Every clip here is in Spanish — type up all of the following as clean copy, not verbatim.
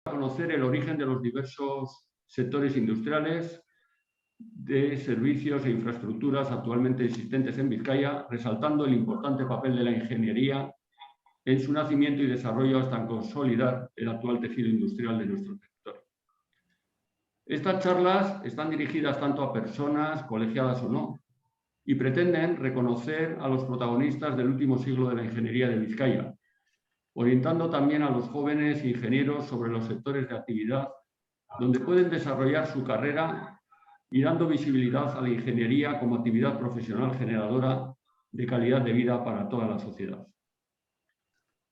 conocer el origen de los diversos sectores industriales de servicios e infraestructuras actualmente existentes en Vizcaya, resaltando el importante papel de la ingeniería en su nacimiento y desarrollo hasta consolidar el actual tejido industrial de nuestro territorio. Estas charlas están dirigidas tanto a personas, colegiadas o no, y pretenden reconocer a los protagonistas del último siglo de la ingeniería de Vizcaya, orientando también a los jóvenes ingenieros sobre los sectores de actividad donde pueden desarrollar su carrera y dando visibilidad a la ingeniería como actividad profesional generadora de calidad de vida para toda la sociedad.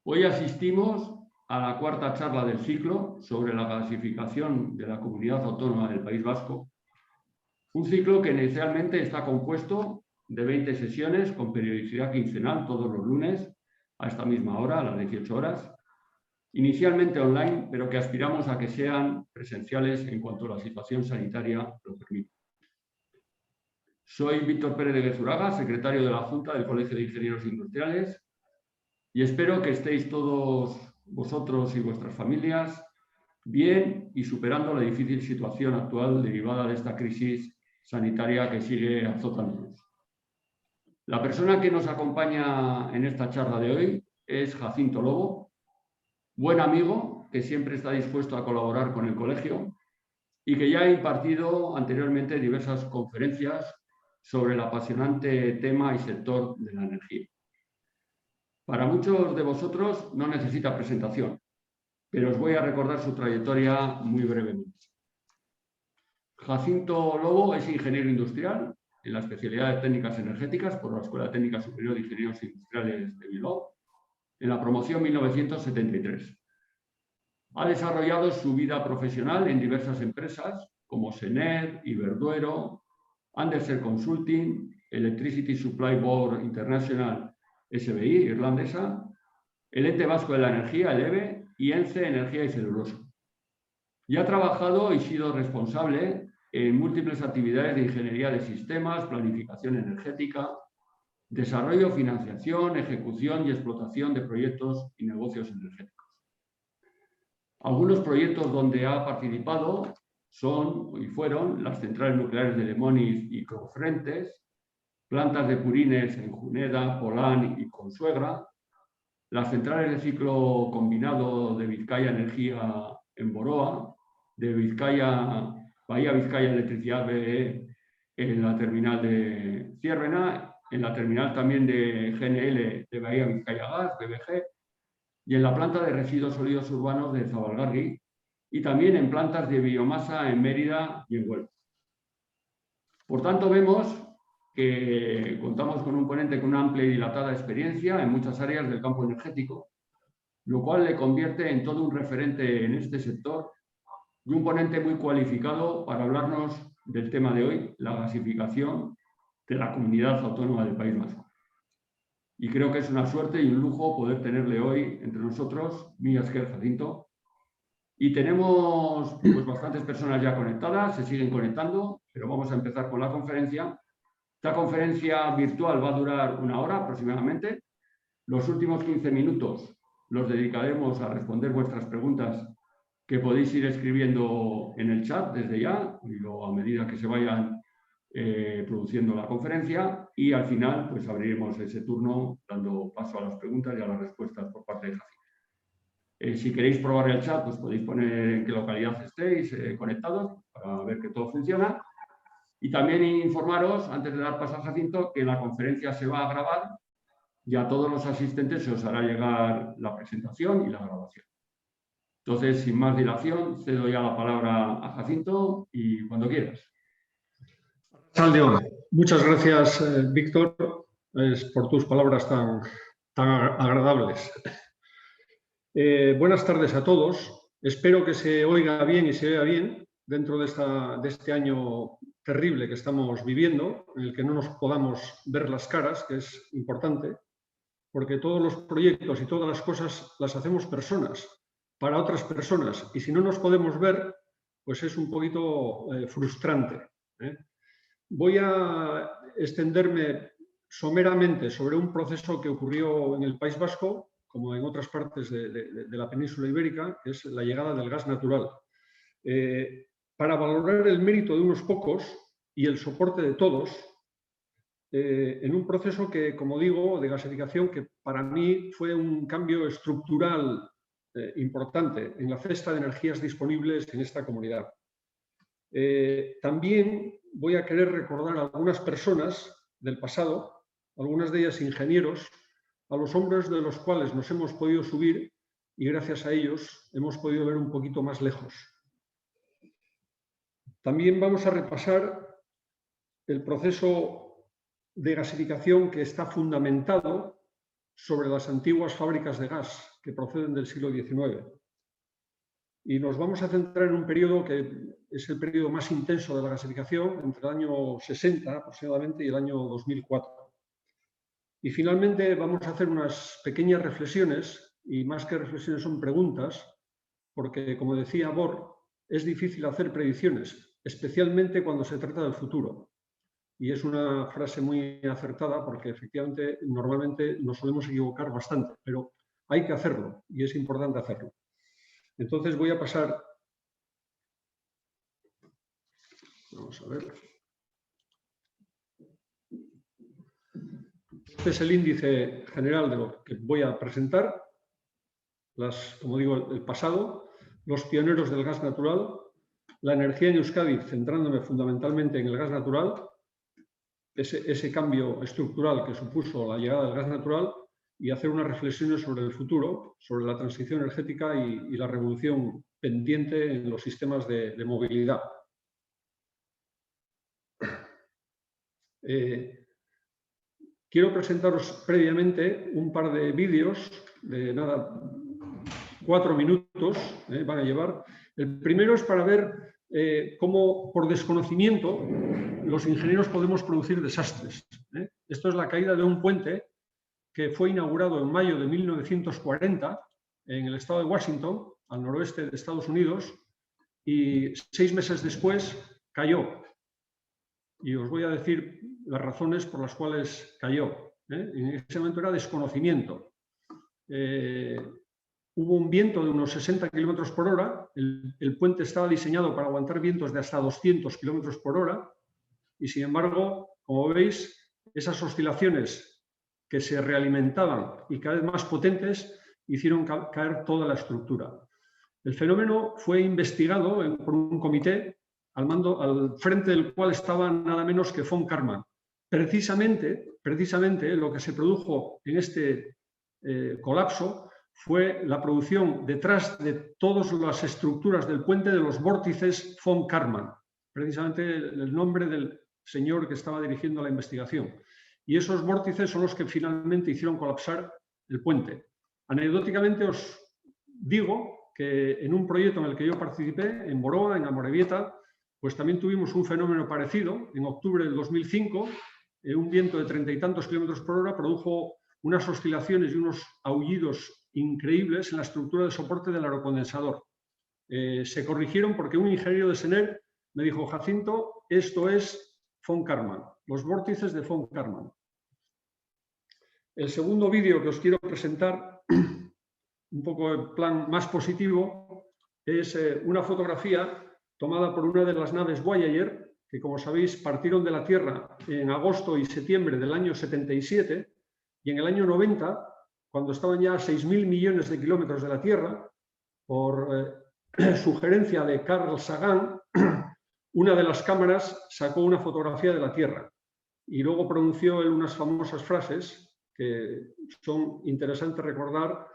Hoy asistimos a la cuarta charla del ciclo sobre la gasificación de la Comunidad Autónoma del País Vasco, un ciclo que inicialmente está compuesto de 20 sesiones con periodicidad quincenal todos los lunes a esta misma hora, a las 18 horas, inicialmente online, pero que aspiramos a que sean presenciales en cuanto la situación sanitaria lo permita. Soy Víctor Pérez de Guezuraga, secretario de la Junta del Colegio de Ingenieros Industriales, y espero que estéis todos vosotros y vuestras familias bien y superando la difícil situación actual derivada de esta crisis sanitaria que sigue azotándonos. La persona que nos acompaña en esta charla de hoy es Jacinto Lobo, buen amigo que siempre está dispuesto a colaborar con el colegio y que ya ha impartido anteriormente diversas conferencias sobre el apasionante tema y sector de la energía. Para muchos de vosotros no necesita presentación, pero os voy a recordar su trayectoria muy brevemente. Jacinto Lobo es ingeniero industrial en la especialidad de técnicas energéticas por la Escuela Técnica Superior de Ingenieros Industriales de Bilbao, en la promoción 1973. Ha desarrollado su vida profesional en diversas empresas como Sener, Iberduero, Andersen Consulting, Electricity Supply Board International SBI, irlandesa, el Ente Vasco de la Energía, el EVE, y ENCE Energía y Celulosa. Y ha trabajado y sido responsable en múltiples actividades de ingeniería de sistemas, planificación energética, desarrollo, financiación, ejecución y explotación de proyectos y negocios energéticos. Algunos proyectos donde ha participado son y fueron las centrales nucleares de Lemoniz y Cofrentes, plantas de purines en Juneda, Polán y Consuegra, las centrales de ciclo combinado de Vizcaya Energía en Boroa, de Bahía Vizcaya Electricidad BE en la terminal de Ciérvena, en la terminal también de GNL de Bahía Vizcaya Gas, BBG, y en la planta de residuos sólidos urbanos de Zabalgarri, y también en plantas de biomasa en Mérida y en Huelva. Por tanto, vemos que contamos con un ponente con una amplia y dilatada experiencia en muchas áreas del campo energético, lo cual le convierte en todo un referente en este sector y un ponente muy cualificado para hablarnos del tema de hoy, la gasificación de la Comunidad Autónoma del País Vasco. Y creo que es una suerte y un lujo poder tenerle hoy entre nosotros, Mila esker, Jacinto. Y tenemos pues, bastantes personas ya conectadas, se siguen conectando, pero vamos a empezar con la conferencia. Esta conferencia virtual va a durar 1 hora aproximadamente. Los últimos 15 minutos los dedicaremos a responder vuestras preguntas que podéis ir escribiendo en el chat desde ya, y luego a medida que se vayan produciendo la conferencia, y al final pues abriremos ese turno dando paso a las preguntas y a las respuestas por parte de Jacinto. Si queréis probar el chat, pues podéis poner en qué localidad estéis conectados para ver que todo funciona. Y también informaros, antes de dar paso a Jacinto, que la conferencia se va a grabar y a todos los asistentes se os hará llegar la presentación y la grabación. Entonces, sin más dilación, cedo ya la palabra a Jacinto y cuando quieras. Saldeón, muchas gracias, Víctor, por tus palabras tan agradables. Buenas tardes a todos. Espero que se oiga bien y se vea bien dentro de este año terrible que estamos viviendo, en el que no nos podamos ver las caras, que es importante, porque todos los proyectos y todas las cosas las hacemos personas, para otras personas, y si no nos podemos ver, pues es un poquito frustrante. Voy a extenderme someramente sobre un proceso que ocurrió en el País Vasco como en otras partes de la península ibérica, que es la llegada del gas natural. Para valorar el mérito de unos pocos y el soporte de todos, en un proceso que, como digo, de gasificación, que para mí fue un cambio estructural importante en la cesta de energías disponibles en esta comunidad. También voy a querer recordar a algunas personas del pasado, algunas de ellas ingenieros, a los hombros de los cuales nos hemos podido subir y gracias a ellos hemos podido ver un poquito más lejos. También vamos a repasar el proceso de gasificación que está fundamentado sobre las antiguas fábricas de gas que proceden del siglo XIX. Y nos vamos a centrar en un periodo que es el periodo más intenso de la gasificación, entre el año 60 aproximadamente y el año 2004. Y finalmente vamos a hacer unas pequeñas reflexiones, y más que reflexiones son preguntas, porque, como decía Bohr, es difícil hacer predicciones, especialmente cuando se trata del futuro. Y es una frase muy acertada porque efectivamente normalmente nos solemos equivocar bastante, pero hay que hacerlo y es importante hacerlo. Entonces voy a pasar... Vamos a ver. Este es el índice general de lo que voy a presentar. Como digo, el pasado, los pioneros del gas natural, la energía en Euskadi, centrándome fundamentalmente en el gas natural, ese cambio estructural que supuso la llegada del gas natural y hacer unas reflexiones sobre el futuro, sobre la transición energética y la revolución pendiente en los sistemas de movilidad. Quiero presentaros previamente un par de vídeos de 4 minutos, van a llevar. El primero es para ver cómo, por desconocimiento, los ingenieros podemos producir desastres. Esto es la caída de un puente que fue inaugurado en mayo de 1940 en el estado de Washington, al noroeste de Estados Unidos, y 6 meses después cayó. Y os voy a decir las razones por las cuales cayó. En ese momento era desconocimiento. Hubo un viento de unos 60 kilómetros por hora. El puente estaba diseñado para aguantar vientos de hasta 200 kilómetros por hora. Y sin embargo, como veis, esas oscilaciones que se realimentaban y cada vez más potentes hicieron caer toda la estructura. El fenómeno fue investigado por un comité al frente del cual estaba nada menos que von Karman. Precisamente lo que se produjo en este colapso fue la producción detrás de todas las estructuras del puente de los vórtices von Karman, precisamente el nombre del señor que estaba dirigiendo la investigación. Y esos vórtices son los que finalmente hicieron colapsar el puente. Anecdóticamente os digo que en un proyecto en el que yo participé, en Boroa, en Amorebieta, pues también tuvimos un fenómeno parecido. En octubre del 2005, un viento de 30 y tantos kilómetros por hora produjo unas oscilaciones y unos aullidos increíbles en la estructura de soporte del aerocondensador. Se corrigieron porque un ingeniero de SENER me dijo: Jacinto, esto es von Karman, los vórtices de von Karman. El segundo vídeo que os quiero presentar, un poco en plan más positivo, es una fotografía tomada por una de las naves Voyager, que, como sabéis, partieron de la Tierra en agosto y septiembre del año 77, y en el año 90, cuando estaban ya a 6.000 millones de kilómetros de la Tierra, por sugerencia de Carl Sagan, una de las cámaras sacó una fotografía de la Tierra y luego pronunció él unas famosas frases que son interesantes recordar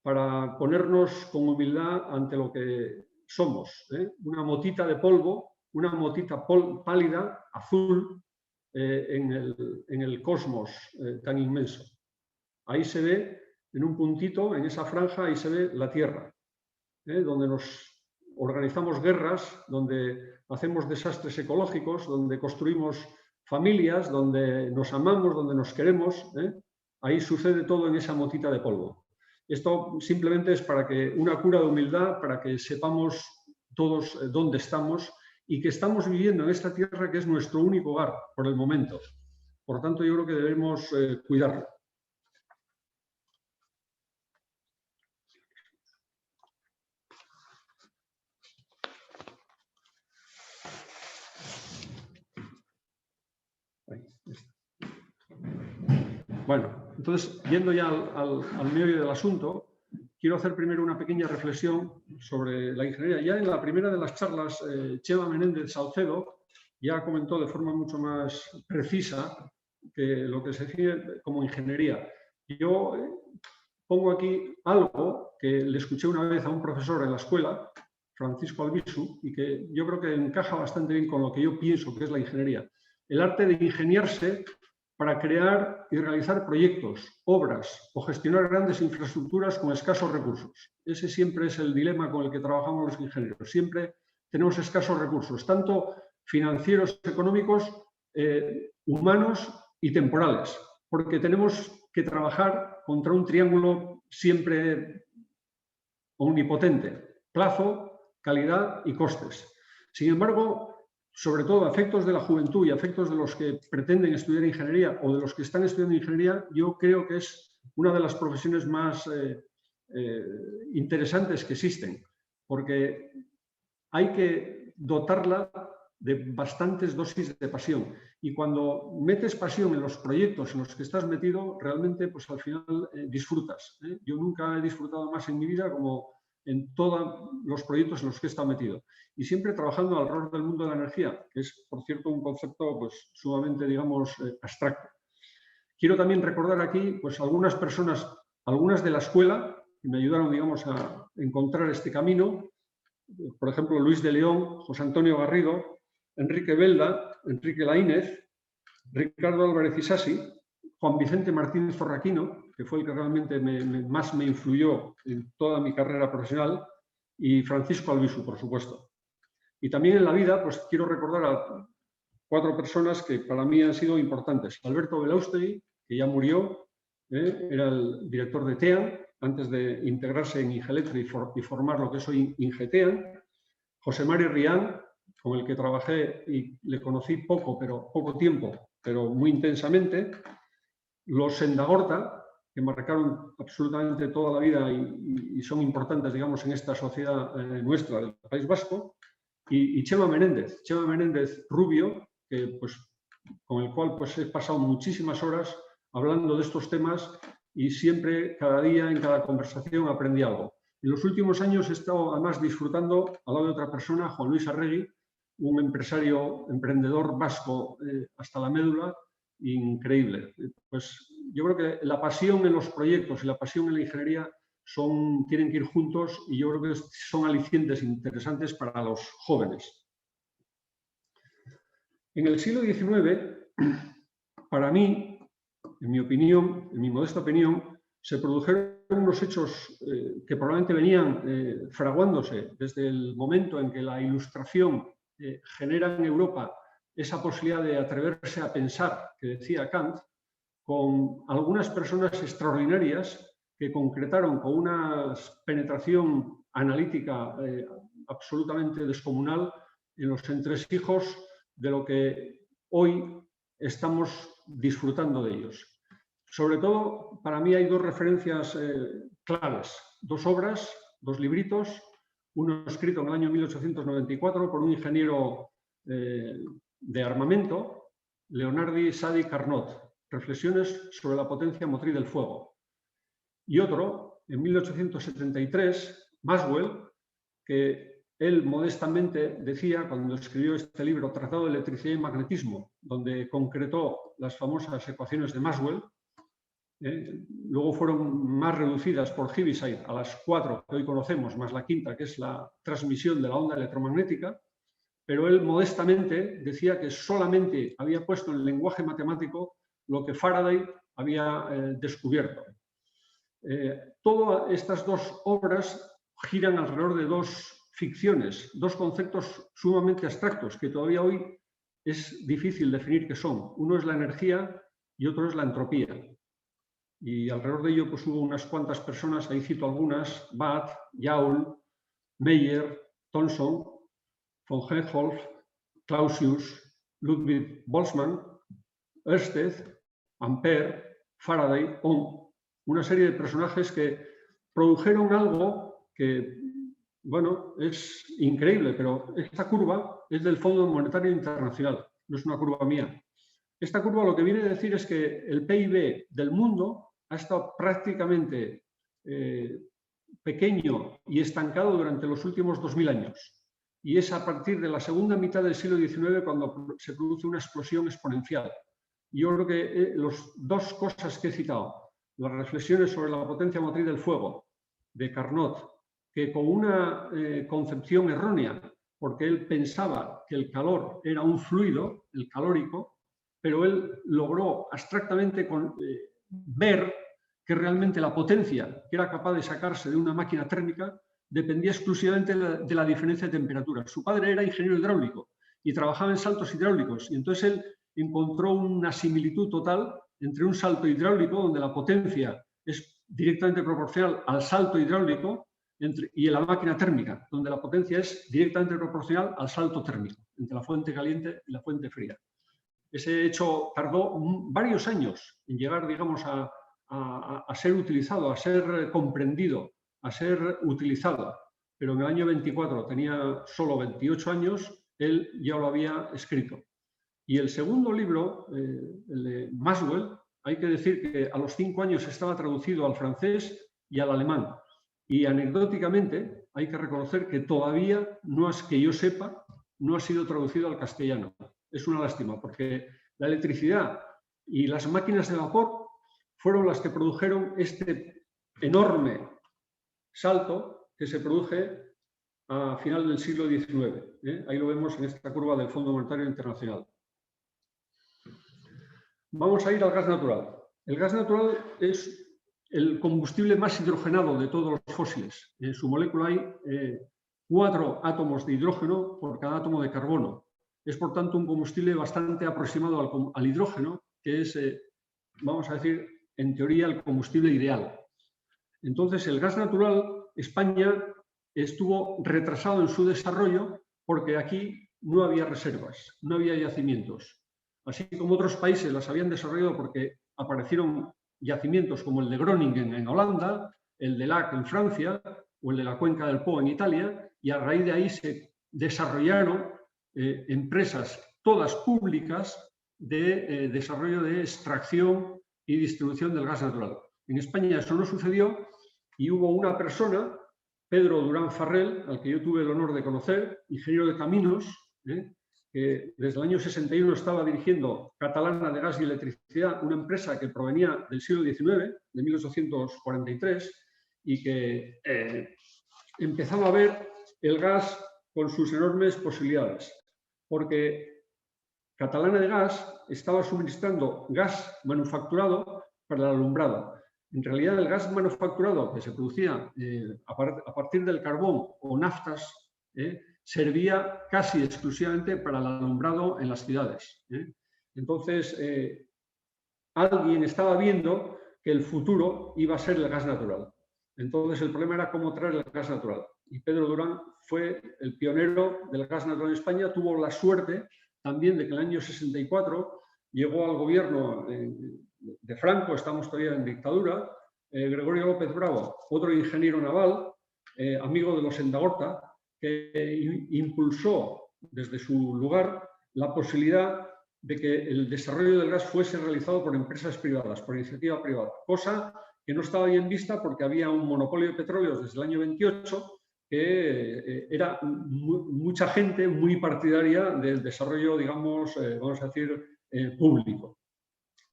para ponernos con humildad ante lo que somos. Una motita de polvo, una motita pálida, azul, en el cosmos tan inmenso. Ahí se ve, en un puntito, en esa franja, ahí se ve la Tierra, donde nos organizamos guerras, donde hacemos desastres ecológicos, donde construimos familias, donde nos amamos, donde nos queremos. Ahí sucede todo en esa motita de polvo. Esto simplemente es para que una cura de humildad, para que sepamos todos dónde estamos y que estamos viviendo en esta tierra que es nuestro único hogar por el momento. Por tanto, yo creo que debemos cuidarlo. Bueno, entonces, yendo ya al meollo del asunto, quiero hacer primero una pequeña reflexión sobre la ingeniería. Ya en la primera de las charlas, Chema Menéndez Salcedo ya comentó de forma mucho más precisa que lo que se define como ingeniería. Yo pongo aquí algo que le escuché una vez a un profesor en la escuela, Francisco Albizu, y que yo creo que encaja bastante bien con lo que yo pienso que es la ingeniería. El arte de ingeniarse para crear y realizar proyectos, obras o gestionar grandes infraestructuras con escasos recursos. Ese siempre es el dilema con el que trabajamos los ingenieros. Siempre tenemos escasos recursos, tanto financieros, económicos, humanos y temporales, porque tenemos que trabajar contra un triángulo siempre omnipotente: plazo, calidad y costes. Sin embargo, sobre todo a efectos de la juventud y a efectos de los que pretenden estudiar ingeniería o de los que están estudiando ingeniería, yo creo que es una de las profesiones más interesantes que existen, porque hay que dotarla de bastantes dosis de pasión. Y cuando metes pasión en los proyectos en los que estás metido, realmente pues al final disfrutas. Yo nunca he disfrutado más en mi vida como en todos los proyectos en los que he estado metido. Y siempre trabajando alrededor del mundo de la energía, que es, por cierto, un concepto pues, sumamente, digamos, abstracto. Quiero también recordar aquí pues, algunas personas, algunas de la escuela, que me ayudaron, digamos, a encontrar este camino. Por ejemplo, Luis de León, José Antonio Garrido, Enrique Belda, Enrique Laínez, Ricardo Álvarez Isasi, Juan Vicente Martínez Zorraquino, que fue el que realmente más me influyó en toda mi carrera profesional, y Francisco Albizu, por supuesto. Y también en la vida, pues quiero recordar a 4 personas que para mí han sido importantes. Alberto Belaustegui, que ya murió, era el director de TEAN, antes de integrarse en Ingeletre y formar lo que es hoy Ingetean. José Mari Rián, con el que trabajé y le conocí poco tiempo, pero muy intensamente. Los Sendagorta, que marcaron absolutamente toda la vida y son importantes, digamos, en esta sociedad nuestra del País Vasco. Y Chema Menéndez Rubio, que, pues, con el cual pues, he pasado muchísimas horas hablando de estos temas y siempre, cada día, en cada conversación, aprendí algo. En los últimos años he estado además disfrutando al lado de otra persona, Juan Luis Arregui, un empresario, emprendedor vasco hasta la médula, increíble. Pues yo creo que la pasión en los proyectos y la pasión en la ingeniería tienen que ir juntos y yo creo que son alicientes interesantes para los jóvenes. En el siglo XIX, para mí, en mi opinión, en mi modesta opinión, se produjeron unos hechos que probablemente venían fraguándose desde el momento en que la Ilustración genera en Europa esa posibilidad de atreverse a pensar, que decía Kant, con algunas personas extraordinarias que concretaron con una penetración analítica absolutamente descomunal en los entresijos de lo que hoy estamos disfrutando de ellos. Sobre todo, para mí hay 2 referencias claves, 2 obras, 2 libritos, uno escrito en el año 1894 por un ingeniero de armamento, Leonardi Sadi Carnot, Reflexiones sobre la potencia motriz del fuego. Y otro, en 1873, Maxwell, que él modestamente decía, cuando escribió este libro, Tratado de Electricidad y Magnetismo, donde concretó las famosas ecuaciones de Maxwell, luego fueron más reducidas por Heaviside a las 4 que hoy conocemos, más la quinta, que es la transmisión de la onda electromagnética, pero él modestamente decía que solamente había puesto en el lenguaje matemático lo que Faraday había descubierto. Todas estas 2 obras giran alrededor de 2 ficciones, 2 conceptos sumamente abstractos que todavía hoy es difícil definir qué son. Uno es la energía y otro es la entropía. Y alrededor de ello pues, hubo unas cuantas personas, ahí cito algunas: Bath, Joule, Meyer, Thomson, von Helmholtz, Clausius, Ludwig Boltzmann, Ørsted, Ampère, Faraday, Ohm, una serie de personajes que produjeron algo que, bueno, es increíble, pero esta curva es del Fondo Monetario Internacional, no es una curva mía. Esta curva lo que viene a decir es que el PIB del mundo ha estado prácticamente pequeño y estancado durante los últimos 2000 años. Y es a partir de la segunda mitad del siglo XIX cuando se produce una explosión exponencial. Y yo creo que las dos cosas que he citado, las reflexiones sobre la potencia motriz del fuego de Carnot, que con una concepción errónea, porque él pensaba que el calor era un fluido, el calórico, pero él logró abstractamente ver que realmente la potencia que era capaz de sacarse de una máquina térmica dependía exclusivamente de la diferencia de temperatura. Su padre era ingeniero hidráulico y trabajaba en saltos hidráulicos, y entonces él encontró una similitud total entre un salto hidráulico, donde la potencia es directamente proporcional al salto hidráulico, y la máquina térmica, donde la potencia es directamente proporcional al salto térmico, entre la fuente caliente y la fuente fría. Ese hecho tardó varios años en llegar, digamos, a ser utilizado, a ser comprendido, a ser utilizado. Pero en el año 24, tenía solo 28 años, él ya lo había escrito. Y el segundo libro, el de Maxwell, hay que decir que a los 5 años estaba traducido al francés y al alemán. Y anecdóticamente hay que reconocer que todavía, no es que yo sepa, no ha sido traducido al castellano. Es una lástima, porque la electricidad y las máquinas de vapor fueron las que produjeron este enorme salto que se produce a final del siglo XIX. Ahí lo vemos en esta curva del Fondo Monetario Internacional. Vamos a ir al gas natural. El gas natural es el combustible más hidrogenado de todos los fósiles. En su molécula hay 4 átomos de hidrógeno por cada átomo de carbono. Es, por tanto, un combustible bastante aproximado al hidrógeno, que es, vamos a decir, en teoría, el combustible ideal. Entonces, el gas natural, España estuvo retrasado en su desarrollo porque aquí no había reservas, no había yacimientos. Así como otros países las habían desarrollado porque aparecieron yacimientos como el de Groningen en Holanda, el de Lac en Francia o el de la cuenca del Po en Italia, y a raíz de ahí se desarrollaron empresas, todas públicas, de desarrollo de extracción y distribución del gas natural. En España eso no sucedió y hubo una persona, Pedro Durán Farrell, al que yo tuve el honor de conocer, ingeniero de caminos, que desde el año 61 estaba dirigiendo Catalana de Gas y Electricidad, una empresa que provenía del siglo XIX, de 1843, y que empezaba a ver el gas con sus enormes posibilidades, porque Catalana de Gas estaba suministrando gas manufacturado para el alumbrado. En realidad, el gas manufacturado que se producía a partir del carbón o naftas servía casi exclusivamente para el alumbrado en las ciudades. Entonces, alguien estaba viendo que el futuro iba a ser el gas natural. Entonces, el problema era cómo traer el gas natural. Y Pedro Durán fue el pionero del gas natural en España. Tuvo la suerte también de que en el año 64 llegó al gobierno de Franco, estamos todavía en dictadura, Gregorio López Bravo, otro ingeniero naval, amigo de los Endagorta, que impulsó desde su lugar la posibilidad de que el desarrollo del gas fuese realizado por empresas privadas, por iniciativa privada, cosa que no estaba bien vista porque había un monopolio de petróleos desde el año 28 que era mucha gente muy partidaria del desarrollo, digamos, vamos a decir, público.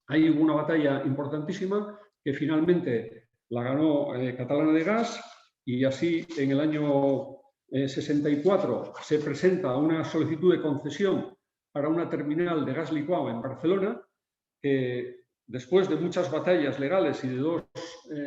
Ahí hubo una batalla importantísima que finalmente la ganó Catalana de Gas, y así en el año 64 se presenta una solicitud de concesión para una terminal de gas licuado en Barcelona, que después de muchas batallas legales y de 2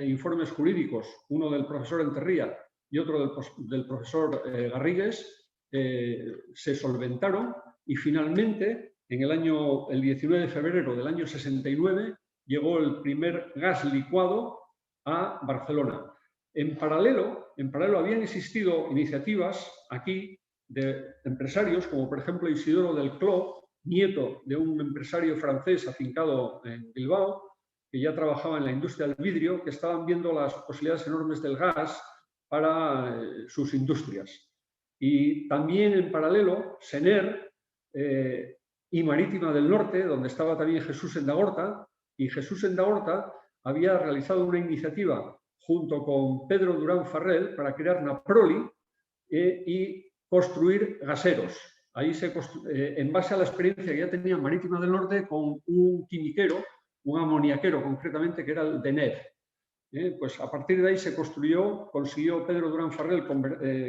informes jurídicos, uno del profesor Enterría y otro del profesor Garrigues, se solventaron, y finalmente el 19 de febrero del año 69 llegó el primer gas licuado a Barcelona. En paralelo habían existido iniciativas aquí de empresarios, como por ejemplo Isidoro del Clos, nieto de un empresario francés afincado en Bilbao, que ya trabajaba en la industria del vidrio, que estaban viendo las posibilidades enormes del gas para sus industrias. Y también en paralelo, Sener y Marítima del Norte, donde estaba también Jesús Endagorta, y Jesús Endagorta había realizado una iniciativa junto con Pedro Durán Farrell para crear Naproli y construir gaseros. Ahí en base a la experiencia que ya tenía Marítima del Norte con un quimiquero, un amoniaquero concretamente, que era el DENEF. Pues a partir de ahí consiguió Pedro Durán Farrell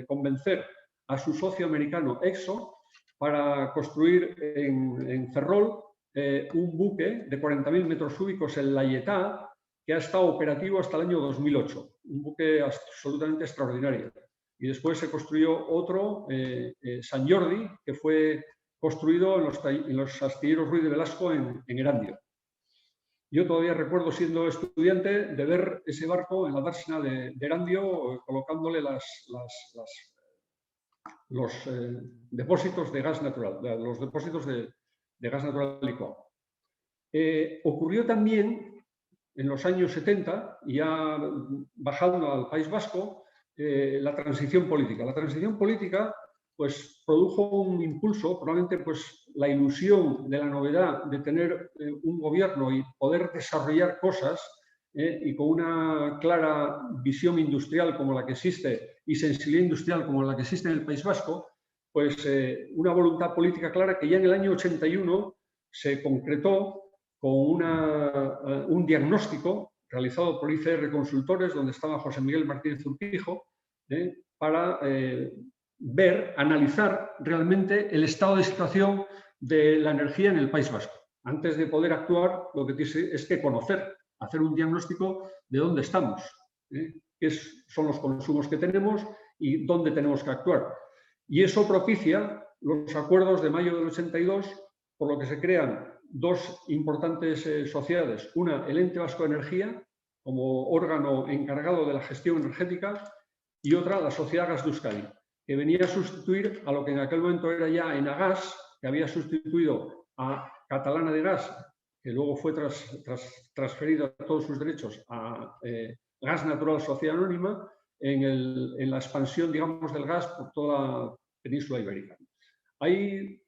convencer a su socio americano Exxon para construir en Ferrol un buque de 40.000 metros cúbicos, el Layetá, que ha estado operativo hasta el año 2008. Un buque absolutamente extraordinario. Y después se construyó otro, Sant Jordi, que fue construido en los astilleros Ruiz de Velasco en Erandio. Yo todavía recuerdo, siendo estudiante, de ver ese barco en la dársena de Erandio, colocándole los depósitos de gas natural, los depósitos de gas natural licuado. Ocurrió también en los años 70, ya bajando al País Vasco, la transición política. La transición política pues, produjo un impulso, probablemente pues, la ilusión de la novedad de tener un gobierno y poder desarrollar cosas y con una clara visión industrial como la que existe y sensibilidad industrial como la que existe en el País Vasco, pues una voluntad política clara que ya en el año 81 se concretó con un diagnóstico realizado por ICR Consultores, donde estaba José Miguel Martínez Urquijo, para analizar realmente el estado de situación de la energía en el País Vasco. Antes de poder actuar, lo que tienes es que conocer, hacer un diagnóstico de dónde estamos, qué son los consumos que tenemos y dónde tenemos que actuar. Y eso propicia los acuerdos de mayo del 82, por lo que se crean dos importantes sociedades. Una, el Ente Vasco de Energía, como órgano encargado de la gestión energética, y otra, la Sociedad Gas de Euskadi, que venía a sustituir a lo que en aquel momento era ya Enagas, que había sustituido a Catalana de Gas, que luego fue transferido todos sus derechos a Gas Natural Sociedad Anónima, en la expansión, digamos, del gas por toda la península ibérica. Ahí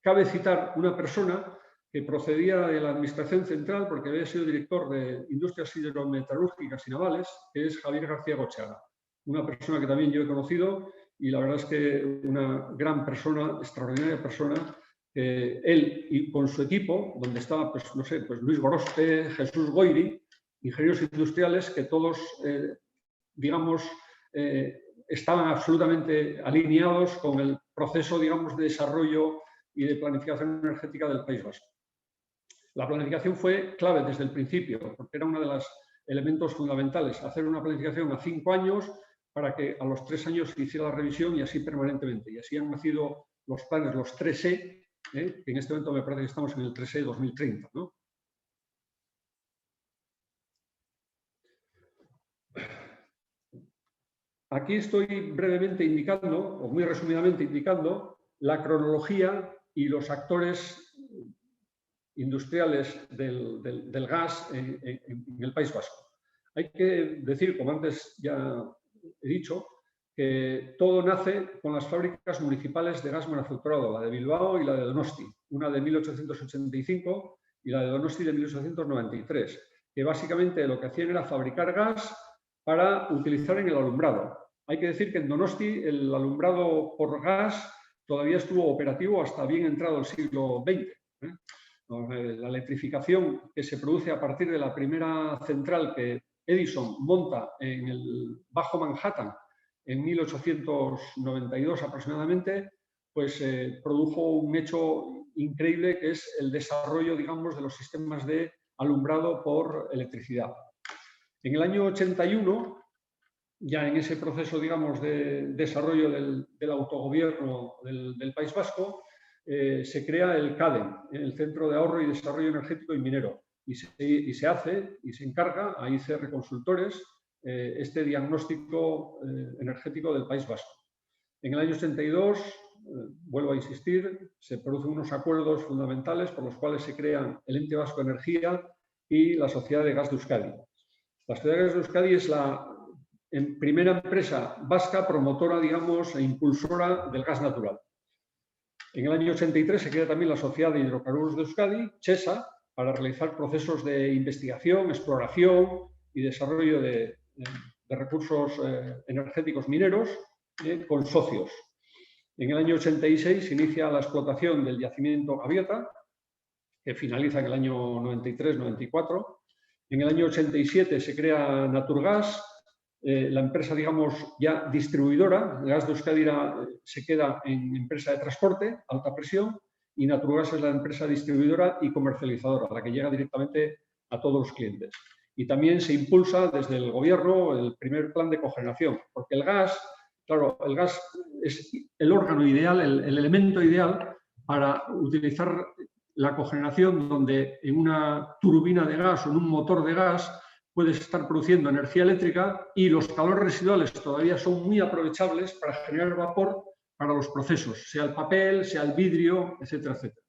cabe citar una persona que procedía de la Administración Central porque había sido director de Industrias Hidrometalúrgicas y Navales, que es Javier García Gocheaga. Una persona que también yo he conocido y la verdad es que una gran persona, extraordinaria persona. Él y con su equipo, donde estaba, pues, no sé, pues Luis Goroste, Jesús Goiri, ingenieros industriales que todos, digamos, estaban absolutamente alineados con el proceso, digamos, de desarrollo y de planificación energética del País Vasco. La planificación fue clave desde el principio, porque era uno de los elementos fundamentales, hacer una planificación a 5 años para que a los 3 años se hiciera la revisión y así permanentemente. Y así han nacido los planes, los 3E, que en este momento me parece que estamos en el 3E 2030, ¿no? Aquí estoy brevemente indicando, o muy resumidamente indicando, la cronología y los actores industriales del gas en el País Vasco. Hay que decir, como antes ya he dicho, que todo nace con las fábricas municipales de gas manufacturado, la de Bilbao y la de Donosti, una de 1885 y la de Donosti de 1893, que básicamente lo que hacían era fabricar gas para utilizar en el alumbrado. Hay que decir que en Donosti el alumbrado por gas todavía estuvo operativo hasta bien entrado el siglo XX. La electrificación que se produce a partir de la primera central que Edison monta en el Bajo Manhattan en 1892 aproximadamente, pues produjo un hecho increíble que es el desarrollo, digamos, de los sistemas de alumbrado por electricidad. En el año 81, ya en ese proceso, digamos, de desarrollo del autogobierno del País Vasco, se crea el CADEM, el Centro de Ahorro y Desarrollo Energético y Minero, y se hace y se encarga a ICR Consultores este diagnóstico energético del País Vasco. En el año 82, vuelvo a insistir, se producen unos acuerdos fundamentales por los cuales se crean el Ente Vasco de Energía y la Sociedad de Gas de Euskadi. La Sociedad de Gas de Euskadi es la primera empresa vasca promotora, digamos, e impulsora del gas natural. En el año 83 se crea también la Sociedad de Hidrocarburos de Euskadi, CHESA, para realizar procesos de investigación, exploración y desarrollo de recursos energéticos mineros con socios. En el año 86 se inicia la explotación del yacimiento Gaviota, que finaliza en el año 93-94. En el año 87 se crea Naturgas, la empresa, digamos, ya distribuidora. Gas de Euskadi se queda en empresa de transporte, alta presión, y Naturgas es la empresa distribuidora y comercializadora, la que llega directamente a todos los clientes. Y también se impulsa desde el gobierno el primer plan de cogeneración, porque el gas, claro, el gas es el órgano ideal, el elemento ideal para utilizar la cogeneración, donde en una turbina de gas o en un motor de gas puedes estar produciendo energía eléctrica y los calores residuales todavía son muy aprovechables para generar vapor para los procesos, sea el papel, sea el vidrio, etcétera, etcétera.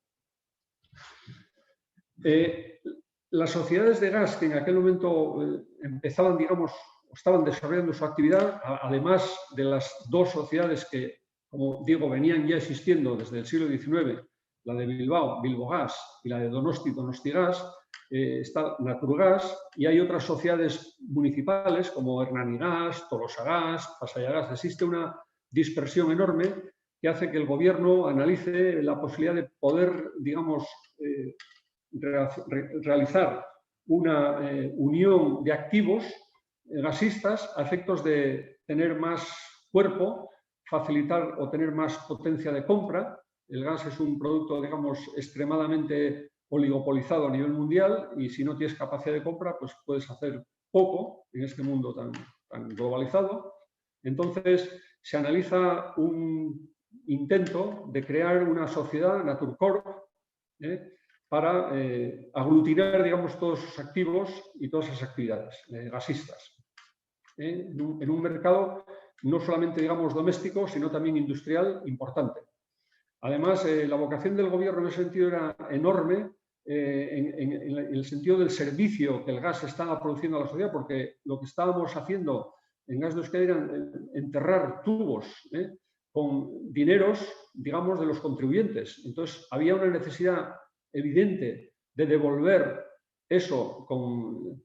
Las sociedades de gas que en aquel momento empezaban, digamos, estaban desarrollando su actividad, además de las dos sociedades que, como digo, venían ya existiendo desde el siglo XIX, la de Bilbao, Bilbogas, y la de Donosti, Donostigas, está Naturgas, y hay otras sociedades municipales como Hernanigas, Tolosagas, Pasayagas. Existe una dispersión enorme que hace que el gobierno analice la posibilidad de poder, digamos, realizar una unión de activos gasistas a efectos de tener más cuerpo, facilitar o tener más potencia de compra. El gas es un producto, digamos, extremadamente oligopolizado a nivel mundial y si no tienes capacidad de compra, pues puedes hacer poco en este mundo tan globalizado. Entonces, se analiza un intento de crear una sociedad, Naturcorp, para aglutinar, digamos, todos sus activos y todas esas actividades gasistas. En un mercado no solamente, digamos, doméstico, sino también industrial importante. Además, la vocación del gobierno en ese sentido era enorme, en el sentido del servicio que el gas estaba produciendo a la sociedad, porque lo que estábamos haciendo en Gas de Euskadi era enterrar tubos con dineros, digamos, de los contribuyentes. Entonces, había una necesidad evidente de devolver eso con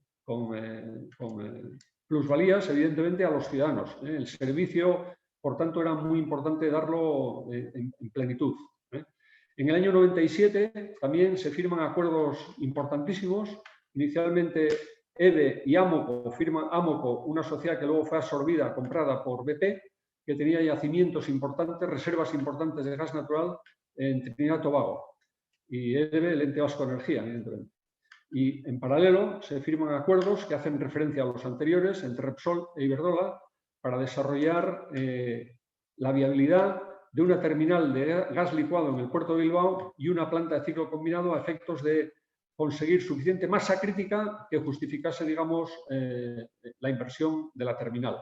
plusvalías, evidentemente, a los ciudadanos. El servicio, por tanto, era muy importante darlo en plenitud. En el año 97 también se firman acuerdos importantísimos. Inicialmente, EDE y Amoco firman una sociedad que luego fue absorbida, comprada por BP, que tenía yacimientos importantes, reservas importantes de gas natural en Trinidad y Tobago. Y EDB, el Ente Vasco de Energía, evidentemente. Y en paralelo se firman acuerdos que hacen referencia a los anteriores entre Repsol e Iberdrola para desarrollar la viabilidad de una terminal de gas licuado en el puerto de Bilbao y una planta de ciclo combinado a efectos de conseguir suficiente masa crítica que justificase, digamos, la inversión de la terminal.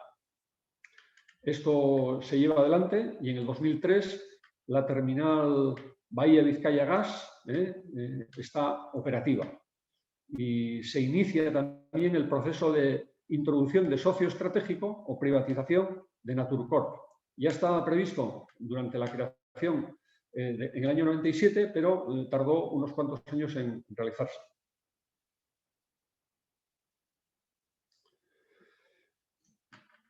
Esto se lleva adelante y en el 2003 la terminal Bahía Vizcaya Gas está operativa. Y se inicia también el proceso de introducción de socio estratégico o privatización de Naturcorp. Ya estaba previsto durante la creación en el año 97, pero tardó unos cuantos años en realizarse.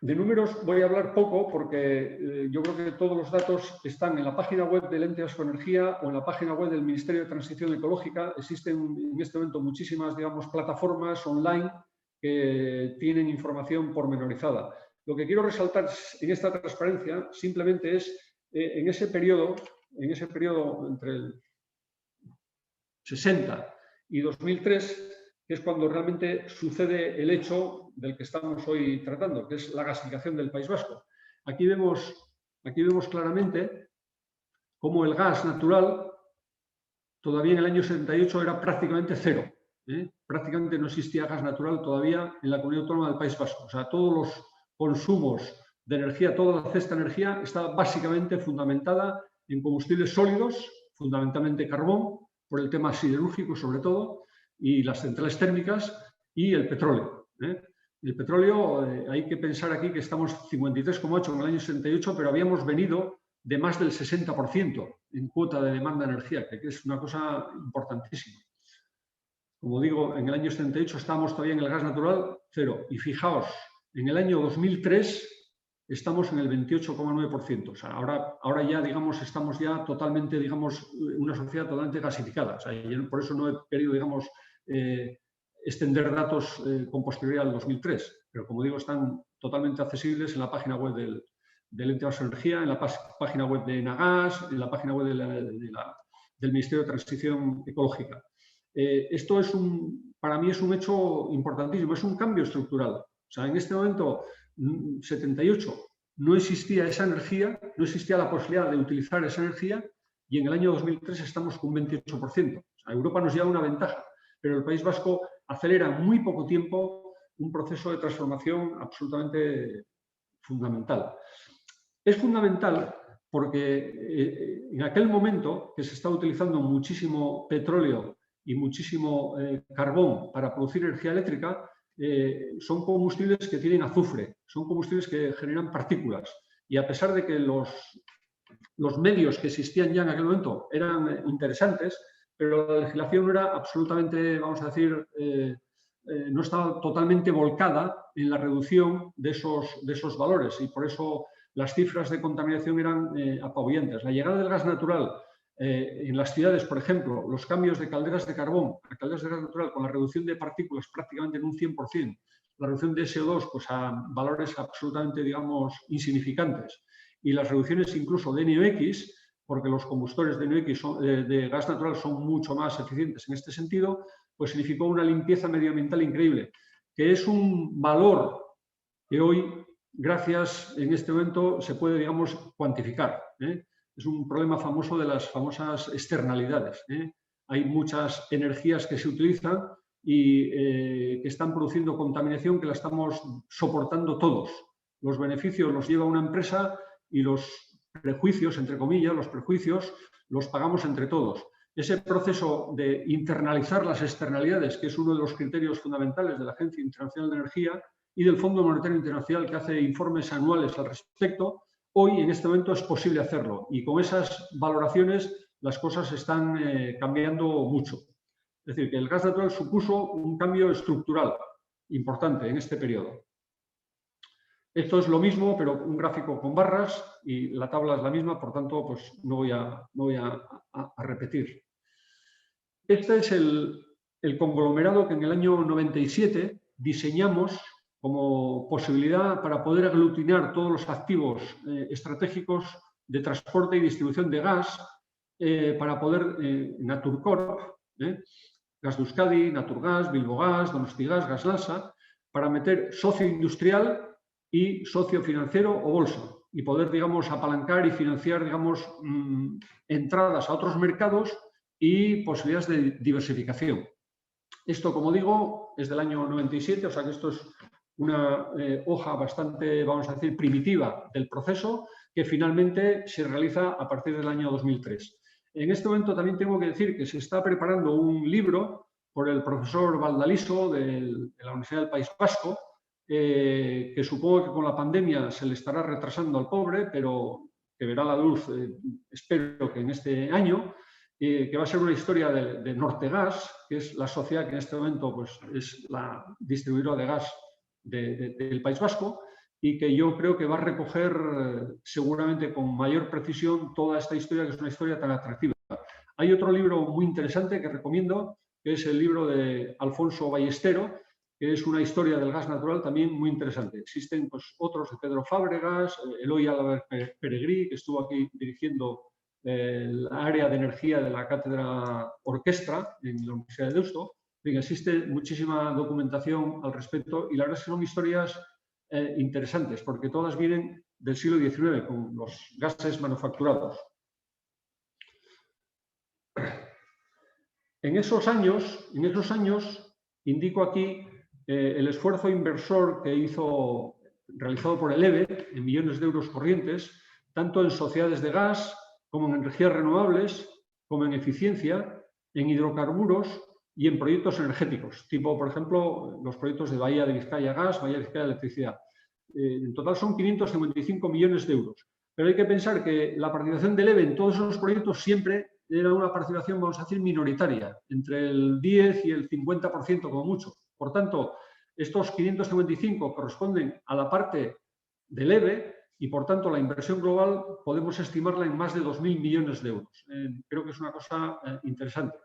De números voy a hablar poco porque yo creo que todos los datos están en la página web del Ente Vasco de Energía o en la página web del Ministerio de Transición Ecológica. Existen en este momento muchísimas, digamos, plataformas online que tienen información pormenorizada. Lo que quiero resaltar en esta transparencia simplemente es en ese periodo entre el 60 y 2003, que es cuando realmente sucede el hecho del que estamos hoy tratando, que es la gasificación del País Vasco. Aquí vemos claramente cómo el gas natural todavía en el año 78 era prácticamente cero. Prácticamente no existía gas natural todavía en la comunidad autónoma del País Vasco. O sea, todos los consumos de energía, toda la cesta de energía está básicamente fundamentada en combustibles sólidos, fundamentalmente carbón, por el tema siderúrgico sobre todo, y las centrales térmicas y el petróleo. El petróleo, hay que pensar aquí que estamos 53,8 en el año 68, pero habíamos venido de más del 60% en cuota de demanda de energía, que es una cosa importantísima. Como digo, en el año 78 estábamos todavía en el gas natural, cero. Y fijaos, en el año 2003 estamos en el 28,9%. O sea, ahora ya, digamos, estamos ya totalmente, digamos, una sociedad totalmente gasificada. O sea, yo por eso no he querido, digamos, extender datos con posterioridad al 2003. Pero, como digo, están totalmente accesibles en la página web del Ente Vasco de Energía, en la página web de Enagas, en la página web del Ministerio de Transición Ecológica. Esto para mí es un hecho importantísimo, es un cambio estructural. O sea, en este momento, 78, no existía esa energía, no existía la posibilidad de utilizar esa energía, y en el año 2003 estamos con un 28%. O sea, Europa nos lleva una ventaja, pero el País Vasco acelera en muy poco tiempo un proceso de transformación absolutamente fundamental. Es fundamental porque en aquel momento que se estaba utilizando muchísimo petróleo y muchísimo carbón para producir energía eléctrica, son combustibles que tienen azufre, son combustibles que generan partículas. Y a pesar de que los medios que existían ya en aquel momento eran interesantes, pero la legislación no era absolutamente, vamos a decir, no estaba totalmente volcada en la reducción de esos valores, y por eso las cifras de contaminación eran apabullantes. La llegada del gas natural en las ciudades, por ejemplo, los cambios de calderas de carbón a calderas de gas natural con la reducción de partículas prácticamente en un 100%, la reducción de SO2 pues, a valores absolutamente, digamos, insignificantes, y las reducciones incluso de NOx, porque los combustores de NOx de gas natural son mucho más eficientes en este sentido, pues significó una limpieza medioambiental increíble, que es un valor que hoy, gracias, en este momento, se puede, digamos, cuantificar. Es un problema famoso de las famosas externalidades. Hay muchas energías que se utilizan y que están produciendo contaminación que la estamos soportando todos. Los beneficios los lleva una empresa y los prejuicios, entre comillas, los prejuicios los pagamos entre todos. Ese proceso de internalizar las externalidades, que es uno de los criterios fundamentales de la Agencia Internacional de Energía y del Fondo Monetario Internacional, que hace informes anuales al respecto, hoy en este momento es posible hacerlo, y con esas valoraciones las cosas están cambiando mucho. Es decir, que el gas natural supuso un cambio estructural importante en este periodo. Esto es lo mismo, pero un gráfico con barras, y la tabla es la misma, por tanto, pues no voy a repetir. Este es el conglomerado que en el año 97 diseñamos como posibilidad para poder aglutinar todos los activos estratégicos de transporte y distribución de gas, para poder, Naturcorp, Gas de Euskadi, Naturgas, Bilbogas, Donostigas, Gaslasa, para meter socio industrial y socio financiero o bolsa, y poder, digamos, apalancar y financiar, digamos, entradas a otros mercados y posibilidades de diversificación. Esto, como digo, es del año 97, o sea que esto es una hoja bastante, vamos a decir, primitiva del proceso, que finalmente se realiza a partir del año 2003. En este momento también tengo que decir que se está preparando un libro por el profesor Valdaliso de la Universidad del País Vasco, que supongo que con la pandemia se le estará retrasando al pobre, pero que verá la luz, espero que en este año, que va a ser una historia de Nortegas, que es la sociedad que en este momento pues, es la distribuidora de gas del País Vasco, y que yo creo que va a recoger seguramente con mayor precisión toda esta historia, que es una historia tan atractiva. Hay otro libro muy interesante que recomiendo, que es el libro de Alfonso Ballestero, que es una historia del gas natural también muy interesante. Existen pues, otros de Pedro Fábregas, Eloy Álvarez Peregrí, que estuvo aquí dirigiendo el área de energía de la cátedra Orquestra en la Universidad de Deusto. Existe muchísima documentación al respecto, y la verdad es que son historias interesantes, porque todas vienen del siglo XIX, con los gases manufacturados. En esos años indico aquí el esfuerzo inversor que realizado por el EBE en millones de euros corrientes, tanto en sociedades de gas, como en energías renovables, como en eficiencia, en hidrocarburos y en proyectos energéticos, tipo, por ejemplo, los proyectos de Bahía de Vizcaya Gas, Bahía de Vizcaya Electricidad. En total son 555 millones de euros. pero hay que pensar que la participación del EVE en todos esos proyectos siempre era una participación, vamos a decir, minoritaria, entre el 10 y el 50% como mucho. Por tanto, estos 555 corresponden a la parte del EVE y, por tanto, la inversión global podemos estimarla en más de 2.000 millones de euros. Creo que es una cosa interesante.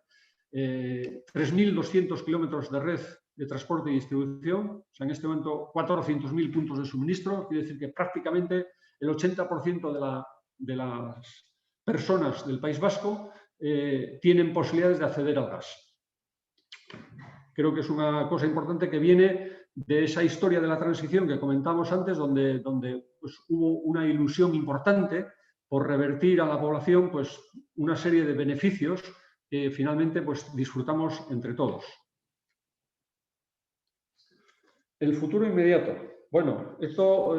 3.200 kilómetros de red de transporte y distribución, o sea, en este momento 400.000 puntos de suministro, quiere decir que prácticamente el 80% de las personas del País Vasco tienen posibilidades de acceder al gas. Creo que es una cosa importante que viene de esa historia de la transición que comentamos antes, donde pues, hubo una ilusión importante por revertir a la población pues, una serie de beneficios que finalmente pues, disfrutamos entre todos. El futuro inmediato. Bueno, esto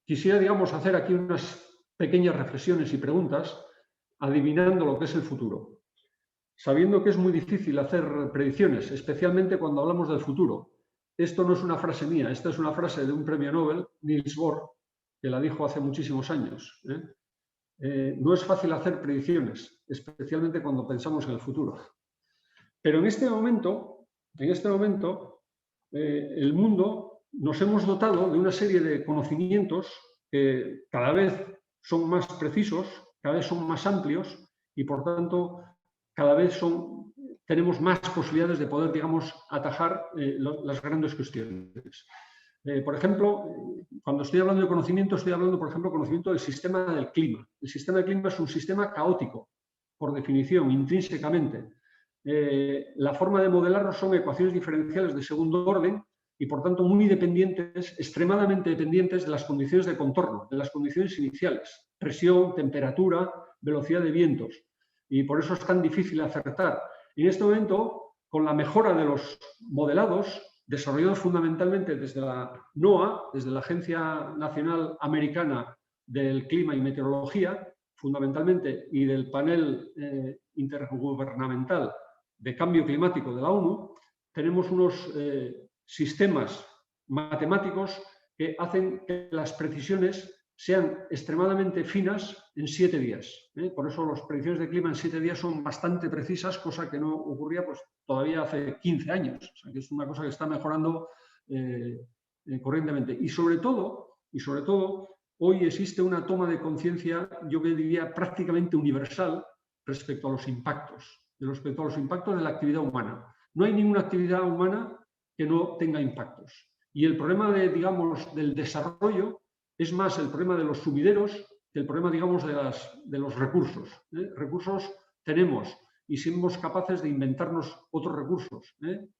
quisiera, digamos, hacer aquí unas pequeñas reflexiones y preguntas adivinando lo que es el futuro. Sabiendo que es muy difícil hacer predicciones, especialmente cuando hablamos del futuro. Esto no es una frase mía, esta es una frase de un premio Nobel, Niels Bohr, que la dijo hace muchísimos años. No es fácil hacer predicciones, especialmente cuando pensamos en el futuro. Pero en este momento, el mundo nos hemos dotado de una serie de conocimientos que cada vez son más precisos, cada vez son más amplios y, por tanto, cada vez tenemos más posibilidades de poder, digamos, atajar las grandes cuestiones. Por ejemplo, cuando estoy hablando de conocimiento, estoy hablando, por ejemplo, de conocimiento del sistema del clima. El sistema del clima es un sistema caótico, por definición, intrínsecamente. La forma de modelarlo son ecuaciones diferenciales de segundo orden y, por tanto, muy dependientes, extremadamente dependientes de las condiciones de contorno, de las condiciones iniciales, presión, temperatura, velocidad de vientos. Y por eso es tan difícil acertar. Y en este momento, con la mejora de los modelados, desarrollados fundamentalmente desde la NOAA, desde la Agencia Nacional Americana del Clima y Meteorología, fundamentalmente, y del panel intergubernamental de cambio climático de la ONU, tenemos unos sistemas matemáticos que hacen que las precisiones sean extremadamente finas en 7 días. Por eso las predicciones de clima en 7 días son bastante precisas, cosa que no ocurría pues, todavía hace 15 años. O sea, que es una cosa que está mejorando corrientemente. Y sobre todo, hoy existe una toma de conciencia, yo diría, prácticamente universal respecto a los impactos, de la actividad humana. No hay ninguna actividad humana que no tenga impactos. Y el problema del desarrollo es más el problema de los sumideros que el problema, digamos, de los recursos. Recursos tenemos y somos capaces de inventarnos otros recursos.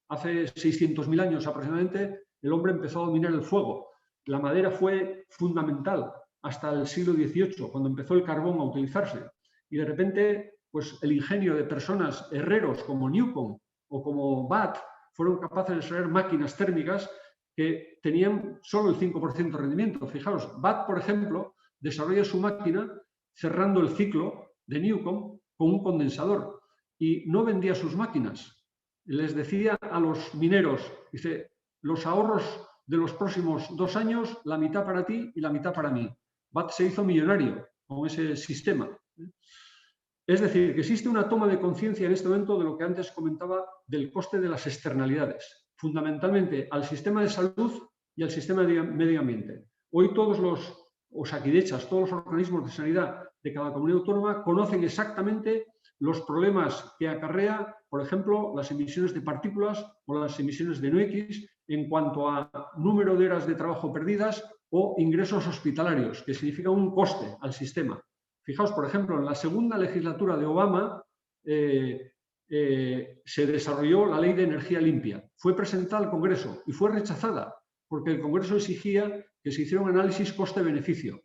Hace 600.000 años aproximadamente el hombre empezó a dominar el fuego. La madera fue fundamental hasta el siglo XVIII, cuando empezó el carbón a utilizarse. Y de repente, pues el ingenio de personas, herreros como Newton o como Watt, fueron capaces de extraer máquinas térmicas que tenían solo el 5% de rendimiento. Fijaos, Watt, por ejemplo, desarrolla su máquina cerrando el ciclo de Newton con un condensador y no vendía sus máquinas. Les decía a los mineros, dice, los ahorros de los próximos 2 años, la mitad para ti y la mitad para mí. Watt se hizo millonario con ese sistema. Es decir, que existe una toma de conciencia en este momento de lo que antes comentaba del coste de las externalidades, fundamentalmente al sistema de salud y al sistema de medio ambiente. Hoy todos los osakidetzas, todos los organismos de sanidad de cada comunidad autónoma conocen exactamente los problemas que acarrea, por ejemplo, las emisiones de partículas o las emisiones de NOx en cuanto a número de horas de trabajo perdidas o ingresos hospitalarios, que significa un coste al sistema. Fijaos, por ejemplo, en la segunda legislatura de Obama se desarrolló la Ley de Energía Limpia. Fue presentada al Congreso y fue rechazada porque el Congreso exigía que se hiciera un análisis coste-beneficio.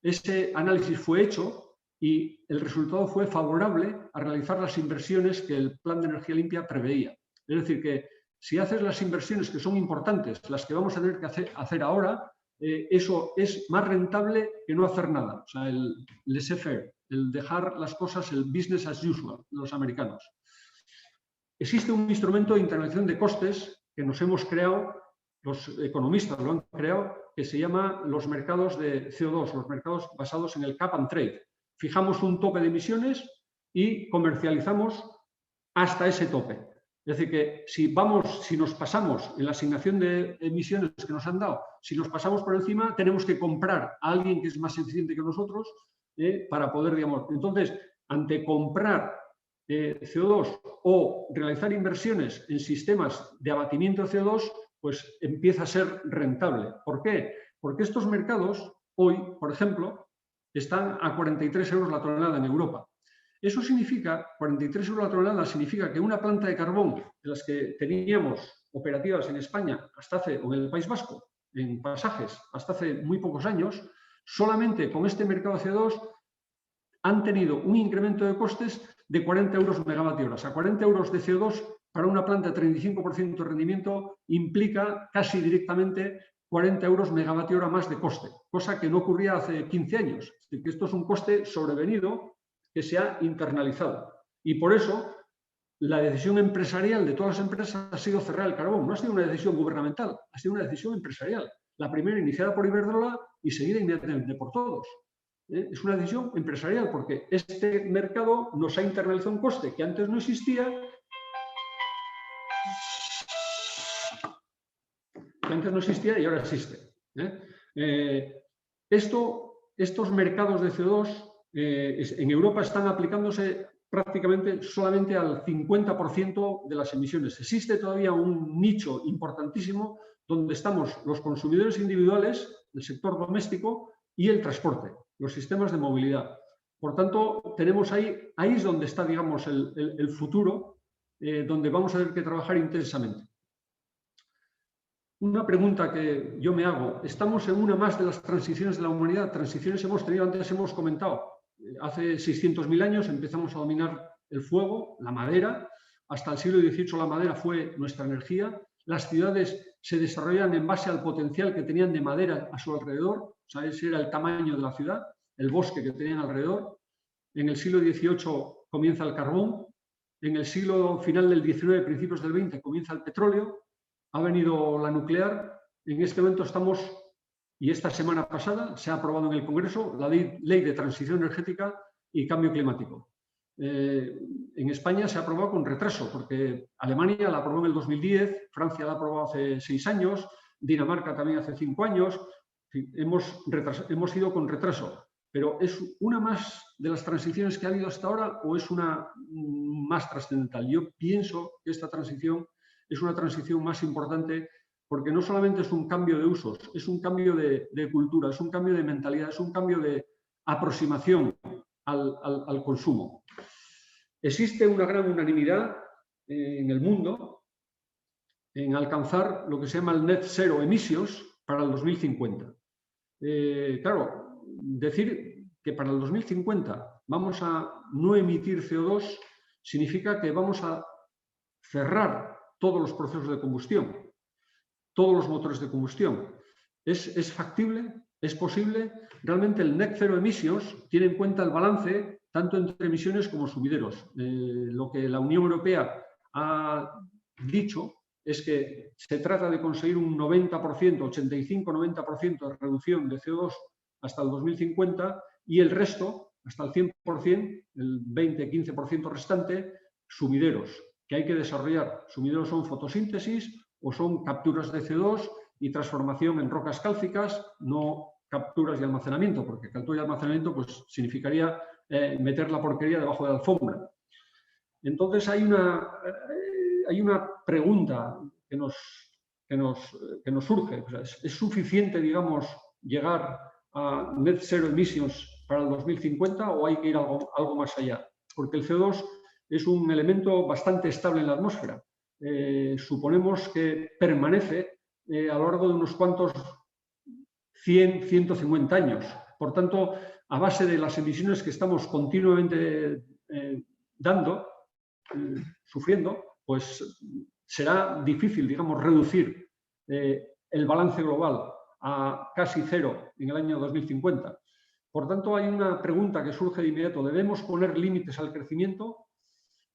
Ese análisis fue hecho y el resultado fue favorable a realizar las inversiones que el Plan de Energía Limpia preveía. Es decir, que si haces las inversiones que son importantes, las que vamos a tener que hacer ahora, eso es más rentable que no hacer nada. O sea, el laissez-faire, el dejar las cosas, el business as usual de los americanos. Existe un instrumento de internalización de costes que nos hemos creado, los economistas lo han creado, que se llama los mercados de CO2, los mercados basados en el cap and trade. Fijamos un tope de emisiones y comercializamos hasta ese tope. Es decir, que si nos pasamos en la asignación de emisiones que nos han dado, si nos pasamos por encima, tenemos que comprar a alguien que es más eficiente que nosotros para poder, digamos, entonces, ante comprar CO2 o realizar inversiones en sistemas de abatimiento de CO2, pues empieza a ser rentable. ¿Por qué? Porque estos mercados hoy, por ejemplo, están a 43 euros la tonelada en Europa. Eso significa, 43 euros la tonelada, significa que una planta de carbón de las que teníamos operativas en España o en el País Vasco, en Pasajes, hasta hace muy pocos años, solamente con este mercado de CO2 han tenido un incremento de costes de 40 euros megavatio hora. A 40 euros de CO2 para una planta de 35% de rendimiento implica casi directamente 40 euros megavatio hora más de coste, cosa que no ocurría hace 15 años. Es decir, que esto es un coste sobrevenido que se ha internalizado. Y por eso la decisión empresarial de todas las empresas ha sido cerrar el carbón. No ha sido una decisión gubernamental, ha sido una decisión empresarial. La primera iniciada por Iberdrola y seguida inmediatamente por todos. Es una decisión empresarial porque este mercado nos ha internalizado un coste que antes no existía, y ahora existe. Estos mercados de CO2 en Europa están aplicándose prácticamente solamente al 50% de las emisiones. Existe todavía un nicho importantísimo donde estamos los consumidores individuales, el sector doméstico y el transporte, los sistemas de movilidad. Por tanto, tenemos ahí es donde está, digamos, el futuro, donde vamos a tener que trabajar intensamente. Una pregunta que yo me hago, ¿estamos en una más de las transiciones de la humanidad? Transiciones hemos tenido, antes hemos comentado, hace 600.000 años empezamos a dominar el fuego, la madera, hasta el siglo XVIII la madera fue nuestra energía, las ciudades se desarrollan en base al potencial que tenían de madera a su alrededor, o sea, ese era el tamaño de la ciudad, el bosque que tenían alrededor. En el siglo XVIII comienza el carbón, en el siglo final del XIX, principios del XX, comienza el petróleo, ha venido la nuclear. En este momento estamos, y esta semana pasada se ha aprobado en el Congreso la Ley de Transición Energética y Cambio Climático. En España se ha aprobado con retraso, porque Alemania la aprobó en el 2010, Francia la aprobó hace 6 años, Dinamarca también hace 5 años. Hemos ido con retraso. Pero ¿es una más de las transiciones que ha habido hasta ahora o es una más trascendental? Yo pienso que esta transición es una transición más importante porque no solamente es un cambio de usos, es un cambio de cultura, es un cambio de mentalidad, es un cambio de aproximación al consumo. Existe una gran unanimidad en el mundo en alcanzar lo que se llama el Net Zero Emissions para el 2050. Claro, decir que para el 2050 vamos a no emitir CO2 significa que vamos a cerrar todos los procesos de combustión, todos los motores de combustión. ¿Es factible? ¿Es posible? Realmente el Net Zero Emissions tiene en cuenta el balance tanto entre emisiones como sumideros. Lo que la Unión Europea ha dicho es que se trata de conseguir un 90%, 85-90% de reducción de CO2 hasta el 2050 y el resto, hasta el 100%, el 20-15% restante, sumideros, que hay que desarrollar. Sumideros son fotosíntesis o son capturas de CO2 y transformación en rocas cálcicas, no capturas y almacenamiento, porque captura y almacenamiento pues, significaría meter la porquería debajo de la alfombra. Entonces hay una pregunta que nos surge. O sea, ¿es suficiente, digamos, llegar a Net Zero Emissions para el 2050 o hay que ir algo más allá? Porque el CO2 es un elemento bastante estable en la atmósfera. Suponemos que permanece a lo largo de unos cuantos 100, 150 años. Por tanto, a base de las emisiones que estamos continuamente sufriendo, pues será difícil, digamos, reducir el balance global a casi cero en el año 2050. Por tanto, hay una pregunta que surge de inmediato. ¿Debemos poner límites al crecimiento?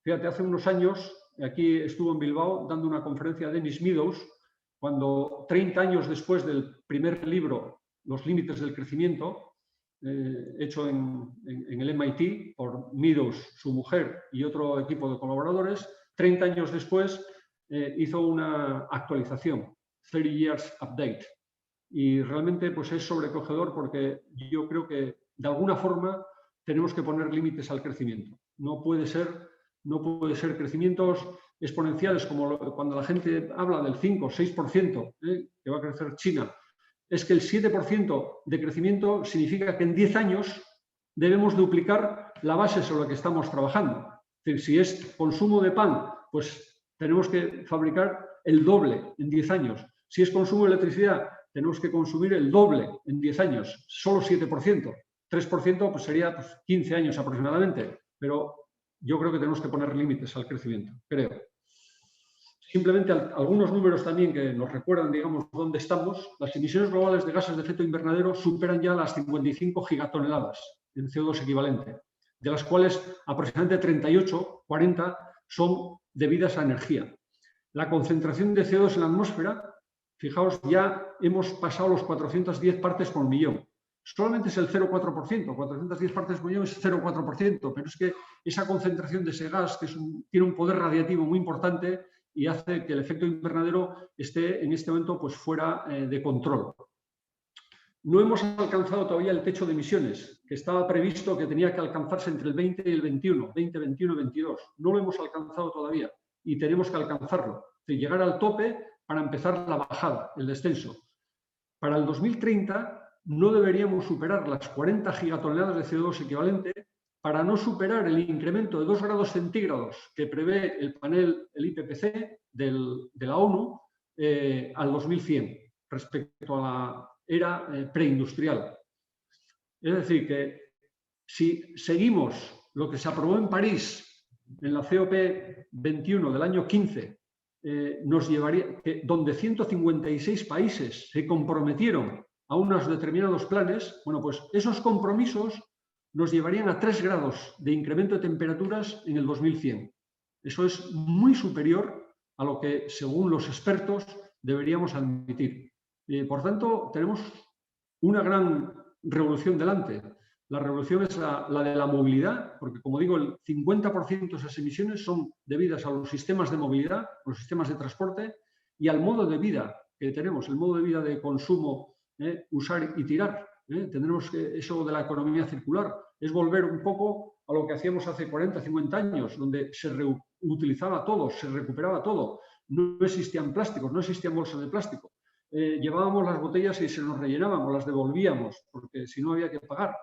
Fíjate, hace unos años, aquí estuvo en Bilbao dando una conferencia Dennis Meadows, cuando 30 años después del primer libro, Los límites del crecimiento, hecho en el MIT por Meadows, su mujer y otro equipo de colaboradores, 30 años después hizo una actualización, 30 Years Update. Y realmente pues, es sobrecogedor porque yo creo que de alguna forma tenemos que poner límites al crecimiento. No puede ser crecimientos exponenciales como cuando la gente habla del 5 o 6% que va a crecer China. Es que el 7% de crecimiento significa que en 10 años debemos duplicar la base sobre la que estamos trabajando. Es decir, si es consumo de pan, pues tenemos que fabricar el doble en 10 años. Si es consumo de electricidad, tenemos que consumir el doble en 10 años, solo 7%. 3% pues sería 15 años aproximadamente, pero yo creo que tenemos que poner límites al crecimiento, creo. Simplemente algunos números también que nos recuerdan, digamos, dónde estamos. Las emisiones globales de gases de efecto invernadero superan ya las 55 gigatoneladas en CO2 equivalente, de las cuales aproximadamente 38, 40 son debidas a energía. La concentración de CO2 en la atmósfera, fijaos, ya hemos pasado los 410 partes por millón. Solamente es el 0,4%, 410 partes por millón es 0,4%, pero es que esa concentración de ese gas, que tiene un poder radiativo muy importante y hace que el efecto invernadero esté en este momento pues, fuera de control. No hemos alcanzado todavía el techo de emisiones, que estaba previsto que tenía que alcanzarse entre el 20 y el 21, 20, 21 y 22. No lo hemos alcanzado todavía y tenemos que alcanzarlo. Es decir, llegar al tope para empezar la bajada, el descenso. Para el 2030 no deberíamos superar las 40 gigatoneladas de CO2 equivalente para no superar el incremento de 2 grados centígrados que prevé el panel, el IPCC de la ONU al 2100 respecto a la era preindustrial. Es decir, que si seguimos lo que se aprobó en París en la COP21 del año 15, nos llevaría, donde 156 países se comprometieron a unos determinados planes, bueno, pues esos compromisos nos llevarían a 3 grados de incremento de temperaturas en el 2100. Eso es muy superior a lo que, según los expertos, deberíamos admitir. Por tanto, tenemos una gran revolución delante. La revolución es la de la movilidad, porque, como digo, el 50% de esas emisiones son debidas a los sistemas de movilidad, los sistemas de transporte y al modo de vida que tenemos, el modo de vida de consumo, usar y tirar. Tendremos que eso de la economía circular, es volver un poco a lo que hacíamos hace 40, 50 años, donde se reutilizaba todo, se recuperaba todo. No existían plásticos, no existían bolsas de plástico. Llevábamos las botellas y se nos rellenaban o las devolvíamos, porque si no había que pagar.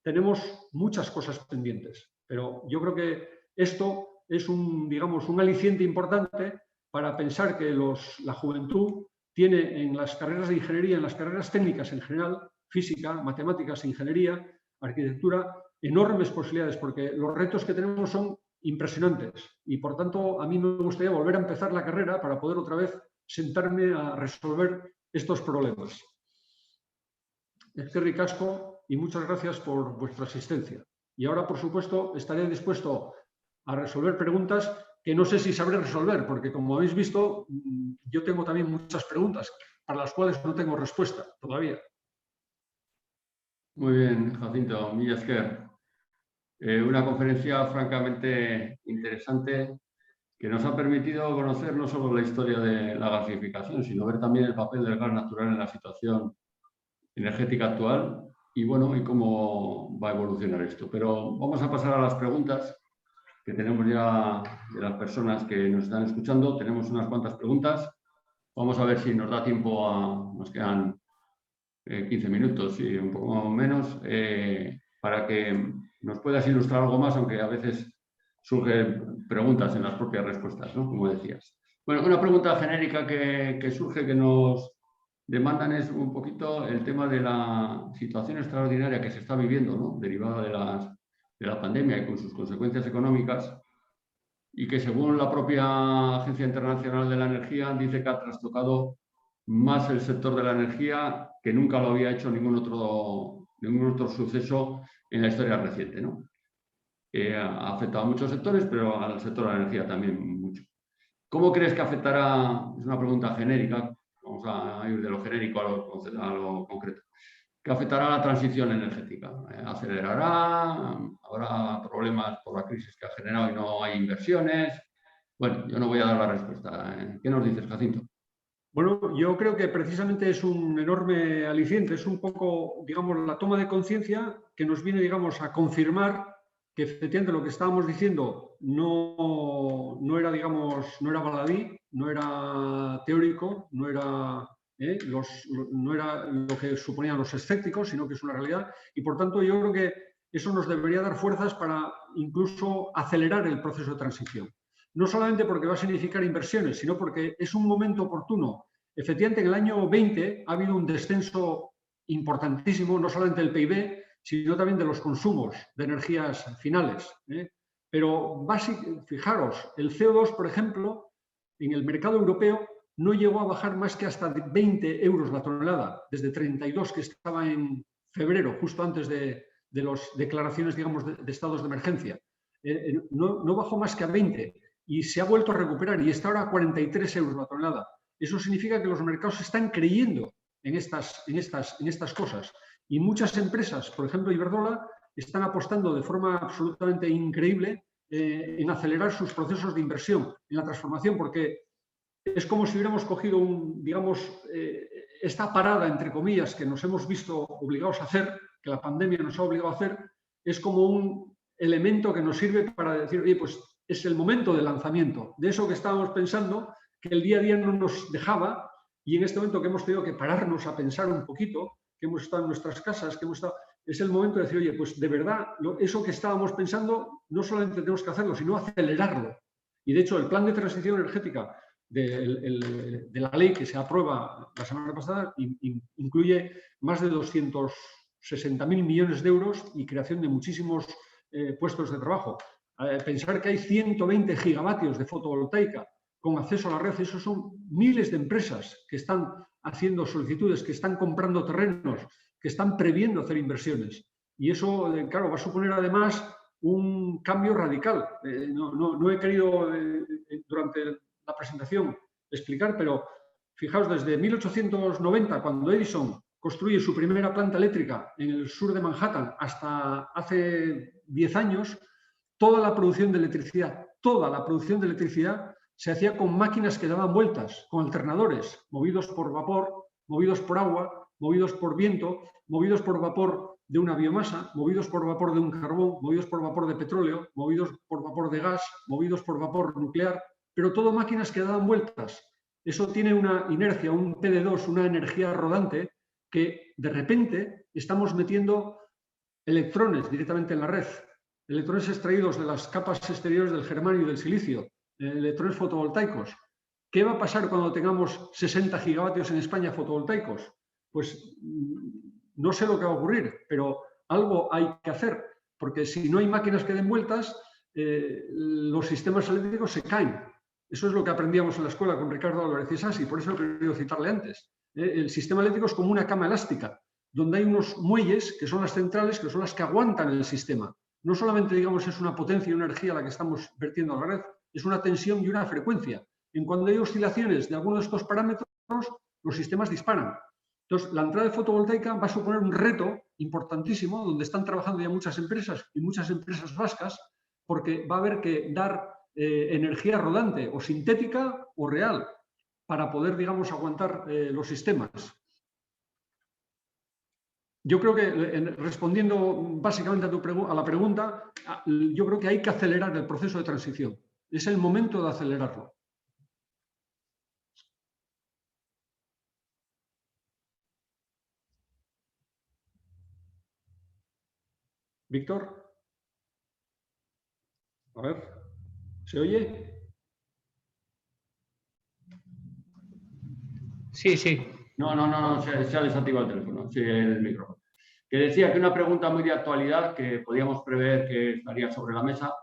Tenemos muchas cosas pendientes, pero yo creo que esto es digamos, un aliciente importante para pensar que la juventud tiene en las carreras de ingeniería, en las carreras técnicas en general, física, matemáticas, ingeniería, arquitectura, enormes posibilidades, porque los retos que tenemos son impresionantes y, por tanto, a mí me gustaría volver a empezar la carrera para poder otra vez sentarme a resolver estos problemas. Eskerrik asko y muchas gracias por vuestra asistencia. Y ahora, por supuesto, estaré dispuesto a resolver preguntas que no sé si sabré resolver, porque como habéis visto, yo tengo también muchas preguntas para las cuales no tengo respuesta todavía. Muy bien, Jacinto, mila esker. Una conferencia francamente interesante que nos ha permitido conocer no solo la historia de la gasificación, sino ver también el papel del gas natural en la situación energética actual y, bueno, y cómo va a evolucionar esto. Pero vamos a pasar a las preguntas que tenemos ya de las personas que nos están escuchando. Tenemos unas cuantas preguntas. Vamos a ver si nos da tiempo nos quedan 15 minutos y un poco menos, para que nos puedas ilustrar algo más, aunque a veces surgen preguntas en las propias respuestas, ¿no? Como decías. Bueno, una pregunta genérica que surge, que nos demandan, es un poquito el tema de la situación extraordinaria que se está viviendo, ¿no? Derivada de la pandemia y con sus consecuencias económicas, y que, según la propia Agencia Internacional de la Energía, dice que ha trastocado más el sector de la energía que nunca lo había hecho ningún otro suceso en la historia reciente, ¿no? Ha afectado a muchos sectores, pero al sector de la energía también mucho. ¿Cómo crees que afectará? Es una pregunta genérica, vamos a ir de lo genérico a lo concreto. ¿Qué afectará la transición energética? ¿Acelerará? ¿Habrá problemas por la crisis que ha generado y no hay inversiones? Bueno, yo no voy a dar la respuesta. ¿Qué nos dices, Jacinto? Bueno, yo creo que precisamente es un enorme aliciente, es un poco, digamos, la toma de conciencia que nos viene, digamos, a confirmar que efectivamente lo que estábamos diciendo no era, digamos, no era baladí, no era teórico, no era, no era lo que suponían los escépticos, sino que es una realidad. Y por tanto, yo creo que eso nos debería dar fuerzas para incluso acelerar el proceso de transición. No solamente porque va a significar inversiones, sino porque es un momento oportuno. Efectivamente, en el año 20 ha habido un descenso importantísimo, no solamente del PIB, sino también de los consumos de energías finales. Pero fijaros, el CO2, por ejemplo, en el mercado europeo no llegó a bajar más que hasta 20 euros la tonelada, desde 32 que estaba en febrero, justo antes de las declaraciones, digamos, de estados de emergencia. No bajó más que a 20 y se ha vuelto a recuperar y está ahora a 43 euros la tonelada. Eso significa que los mercados están creyendo en estas cosas. Y muchas empresas, por ejemplo Iberdrola, están apostando de forma absolutamente increíble en acelerar sus procesos de inversión, en la transformación, porque es como si hubiéramos cogido, esta parada, entre comillas, que nos hemos visto obligados a hacer, que la pandemia nos ha obligado a hacer, es como un elemento que nos sirve para decir, oye, pues es el momento del lanzamiento, de eso que estábamos pensando, que el día a día no nos dejaba, y en este momento que hemos tenido que pararnos a pensar un poquito, que hemos estado en nuestras casas, es el momento de decir, oye, pues de verdad, eso que estábamos pensando, no solamente tenemos que hacerlo, sino acelerarlo. Y de hecho, el plan de transición energética de la ley que se aprueba la semana pasada incluye más de 260.000 millones de euros y creación de muchísimos puestos de trabajo. Pensar que hay 120 gigavatios de fotovoltaica con acceso a la red, esos son miles de empresas que están haciendo solicitudes, que están comprando terrenos, que están previendo hacer inversiones. Y eso, claro, va a suponer además un cambio radical. No he querido durante la presentación explicar, pero fijaos, desde 1890, cuando Edison construye su primera planta eléctrica en el sur de Manhattan, hasta hace 10 años, toda la producción de electricidad se hacía con máquinas que daban vueltas, con alternadores, movidos por vapor, movidos por agua, movidos por viento, movidos por vapor de una biomasa, movidos por vapor de un carbón, movidos por vapor de petróleo, movidos por vapor de gas, movidos por vapor nuclear, pero todo máquinas que daban vueltas. Eso tiene una inercia, un PD2, una energía rodante, que de repente estamos metiendo electrones directamente en la red, electrones extraídos de las capas exteriores del germanio y del silicio, electrones fotovoltaicos. ¿Qué va a pasar cuando tengamos 60 gigavatios en España fotovoltaicos? Pues no sé lo que va a ocurrir, pero algo hay que hacer, porque si no hay máquinas que den vueltas, los sistemas eléctricos se caen. Eso es lo que aprendíamos en la escuela con Ricardo Álvarez Isasi, por eso he querido citarle antes. El sistema eléctrico es como una cama elástica, donde hay unos muelles que son las centrales, que son las que aguantan el sistema. No solamente, digamos, es una potencia y una energía la que estamos vertiendo a la red, es una tensión y una frecuencia. En cuando hay oscilaciones de alguno de estos parámetros, los sistemas disparan. Entonces, la entrada de fotovoltaica va a suponer un reto importantísimo, donde están trabajando ya muchas empresas y muchas empresas vascas, porque va a haber que dar energía rodante o sintética o real para poder, digamos, aguantar los sistemas. Yo creo que, respondiendo básicamente a la pregunta, yo creo que hay que acelerar el proceso de transición. Es el momento de acelerarlo. Víctor. A ver, ¿se oye? Sí, sí. No, se ha desactivado el teléfono, sí, el micrófono. Que decía que una pregunta muy de actualidad que podíamos prever que estaría sobre la mesa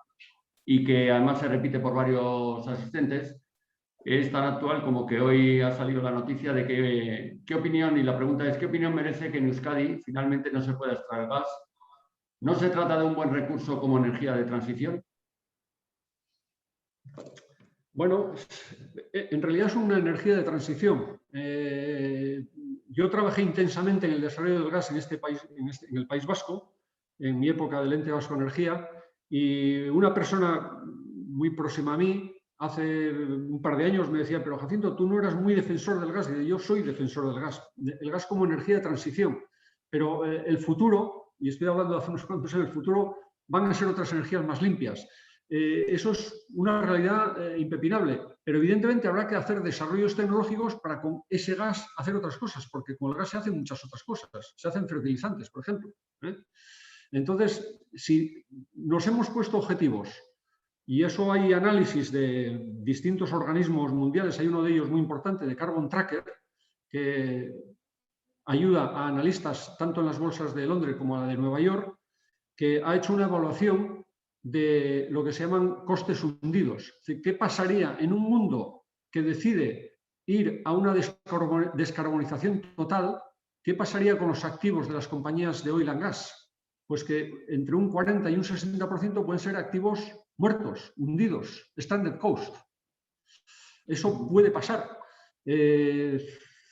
y que además se repite por varios asistentes, es tan actual como que hoy ha salido la noticia de que qué opinión, y la pregunta es, ¿qué opinión merece que en Euskadi finalmente no se pueda extraer gas? ¿No se trata de un buen recurso como energía de transición? Bueno, en realidad es una energía de transición. Yo trabajé intensamente en el desarrollo del gas en este país, en el País Vasco, en mi época del Ente Vasco de Energía, y una persona muy próxima a mí, hace un par de años, me decía: pero Jacinto, tú no eras muy defensor del gas. Y yo soy defensor del gas, el gas como energía de transición. Pero el futuro, y estoy hablando de hace unos cuantos años, el futuro van a ser otras energías más limpias. Eso es una realidad impepinable, pero evidentemente habrá que hacer desarrollos tecnológicos para con ese gas hacer otras cosas, porque con el gas se hacen muchas otras cosas, se hacen fertilizantes, por ejemplo. Entonces, si nos hemos puesto objetivos, y eso hay análisis de distintos organismos mundiales, hay uno de ellos muy importante, de Carbon Tracker, que ayuda a analistas tanto en las bolsas de Londres como la de Nueva York, que ha hecho una evaluación de lo que se llaman costes hundidos. Es decir, ¿qué pasaría en un mundo que decide ir a una descarbonización total? ¿Qué pasaría con los activos de las compañías de oil and gas? Pues que entre un 40 y un 60% pueden ser activos muertos, hundidos, stranded cost. Eso puede pasar.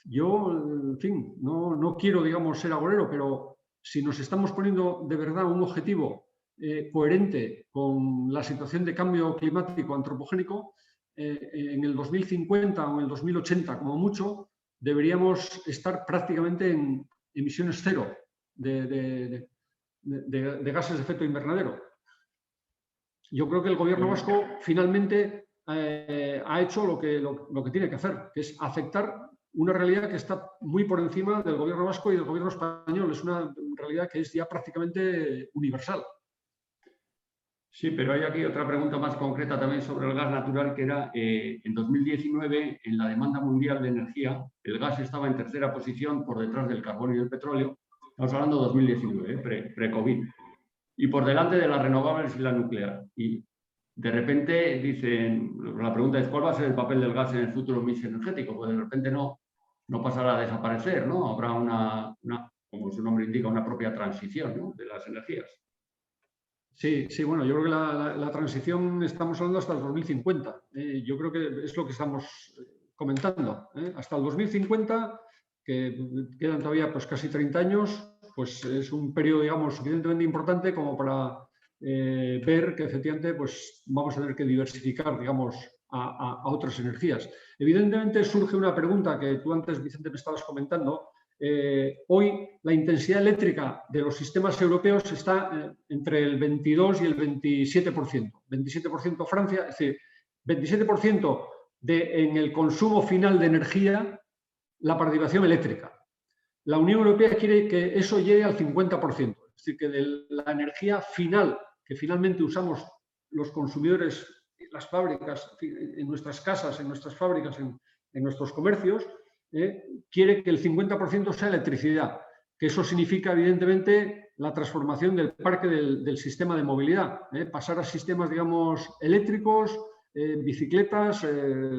Yo, en fin, no quiero, digamos, ser agorero, pero si nos estamos poniendo de verdad un objetivo coherente con la situación de cambio climático antropogénico, en el 2050 o en el 2080, como mucho, deberíamos estar prácticamente en emisiones cero de gases de efecto invernadero. Yo creo que el gobierno vasco finalmente ha hecho lo que tiene que hacer, que es aceptar una realidad que está muy por encima del gobierno vasco y del gobierno español. Es una realidad que es ya prácticamente universal. Sí, pero hay aquí otra pregunta más concreta también sobre el gas natural, que era, en 2019, en la demanda mundial de energía, el gas estaba en tercera posición por detrás del carbón y del petróleo. Estamos hablando de 2019, pre-COVID. Y por delante de las renovables y la nuclear. Y de repente dicen, la pregunta es, ¿cuál va a ser el papel del gas en el futuro mix energético? Pues de repente no pasará a desaparecer, ¿no? Habrá como su nombre indica, una propia transición, ¿no?, de las energías. Sí, bueno, yo creo que la transición estamos hablando hasta el 2050. Yo creo que es lo que estamos comentando. Hasta el 2050, que quedan todavía pues casi 30 años, pues es un periodo, digamos, suficientemente importante como para ver que efectivamente pues vamos a tener que diversificar, digamos, a otras energías. Evidentemente surge una pregunta que tú antes, Vicente, me estabas comentando. Hoy la intensidad eléctrica de los sistemas europeos está entre el 22 y el 27%. 27% Francia, es decir, 27% en el consumo final de energía, la participación eléctrica. La Unión Europea quiere que eso llegue al 50%. Es decir, que de la energía final que finalmente usamos los consumidores, las fábricas, en nuestras casas, en nuestras fábricas, en nuestros comercios, quiere que el 50% sea electricidad, que eso significa, evidentemente, la transformación del parque del sistema de movilidad, pasar a sistemas, digamos, eléctricos, bicicletas,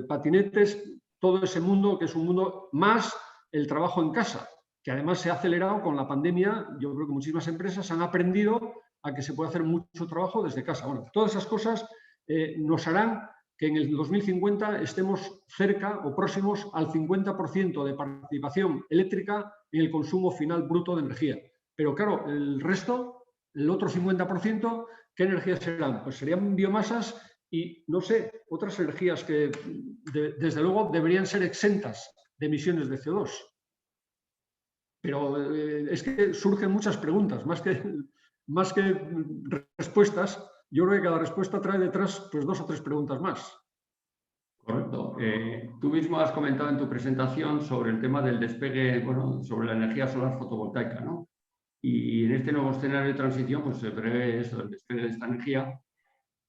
patinetes, todo ese mundo que es un mundo más el trabajo en casa, que además se ha acelerado con la pandemia. Yo creo que muchísimas empresas han aprendido a que se puede hacer mucho trabajo desde casa. Bueno, todas esas cosas nos harán que en el 2050 estemos cerca o próximos al 50% de participación eléctrica en el consumo final bruto de energía. Pero claro, el resto, el otro 50%, ¿qué energías serán? Pues serían biomasas y, no sé, otras energías que desde luego deberían ser exentas de emisiones de CO2. Pero es que surgen muchas preguntas, más que respuestas. Yo creo que cada respuesta trae detrás pues 2 o 3 preguntas más. Correcto. Tú mismo has comentado en tu presentación sobre el tema del despegue, bueno, sobre la energía solar fotovoltaica, ¿no? Y en este nuevo escenario de transición, pues se prevé eso, el despegue de esta energía.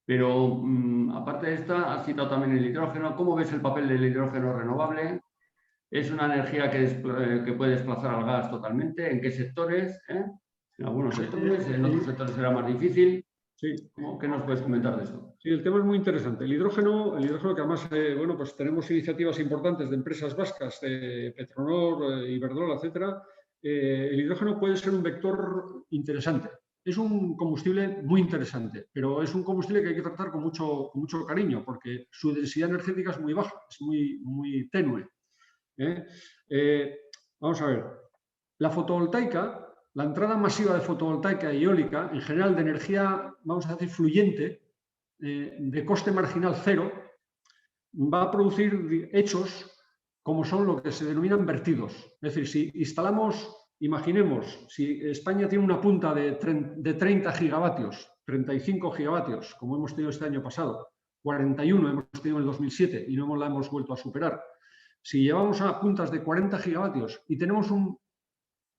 Pero aparte de esta, has citado también el hidrógeno. ¿Cómo ves el papel del hidrógeno renovable? ¿Es una energía que puede desplazar al gas totalmente? ¿En qué sectores? En algunos sectores, en otros sectores será más difícil. Sí. ¿Qué nos puedes comentar de eso? Sí, el tema es muy interesante. El hidrógeno que además, bueno, pues tenemos iniciativas importantes de empresas vascas, de Petronor, Iberdrola, etcétera. El hidrógeno puede ser un vector interesante. es un combustible muy interesante, pero es un combustible que hay que tratar con mucho cariño, porque su densidad energética es muy baja, es muy tenue. Vamos a ver, la fotovoltaica, la entrada masiva de fotovoltaica y eólica, en general de energía, vamos a decir, fluyente, de coste marginal cero, va a producir hechos como son lo que se denominan vertidos. Es decir, si instalamos, imaginemos, si España tiene una punta de 30 gigavatios, 35 gigavatios, como hemos tenido este año pasado, 41 hemos tenido en el 2007 y no la hemos vuelto a superar. Si llevamos a puntas de 40 gigavatios y tenemos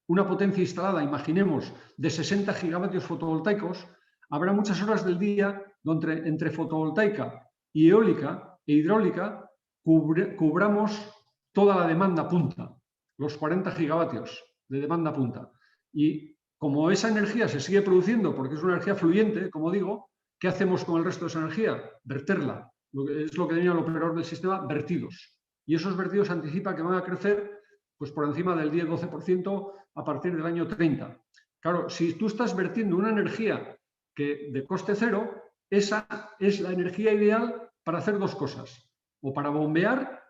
una potencia instalada, imaginemos, de 60 gigavatios fotovoltaicos, habrá muchas horas del día donde entre fotovoltaica y eólica e hidráulica cubramos toda la demanda punta, los 40 gigavatios de demanda punta. Y como esa energía se sigue produciendo, porque es una energía fluyente, como digo, ¿qué hacemos con el resto de esa energía? Verterla. Es lo que denomina el operador del sistema vertidos. Y esos vertidos anticipa que van a crecer pues, por encima del 10-12% a partir del año 30. Claro, si tú estás vertiendo una energía que de coste cero, esa es la energía ideal para hacer dos cosas. O para bombear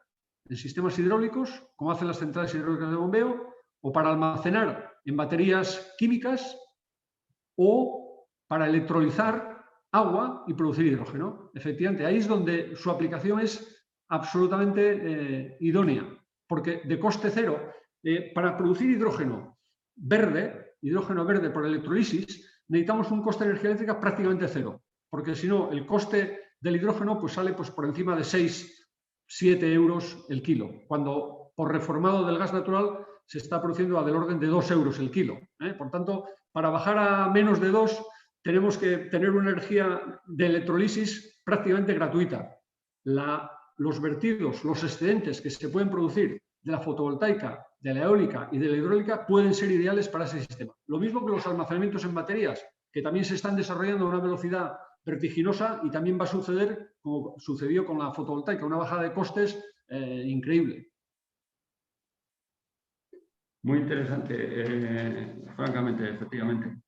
en sistemas hidráulicos, como hacen las centrales hidráulicas de bombeo, o para almacenar en baterías químicas, o para electrolizar agua y producir hidrógeno. Efectivamente, ahí es donde su aplicación es absolutamente idónea, porque de coste cero, para producir hidrógeno verde por electrolisis, necesitamos un coste de energía eléctrica prácticamente cero, porque si no, el coste del hidrógeno pues, sale pues, por encima de 6-7 euros el kilo, cuando por reformado del gas natural se está produciendo del orden de 2 euros el kilo. Por tanto, para bajar a menos de 2, tenemos que tener una energía de electrolisis prácticamente gratuita. Los vertidos, los excedentes que se pueden producir de la fotovoltaica, de la eólica y de la hidráulica pueden ser ideales para ese sistema. Lo mismo que los almacenamientos en baterías, que también se están desarrollando a una velocidad vertiginosa y también va a suceder, como sucedió con la fotovoltaica, una bajada de costes increíble. Muy interesante, francamente, efectivamente.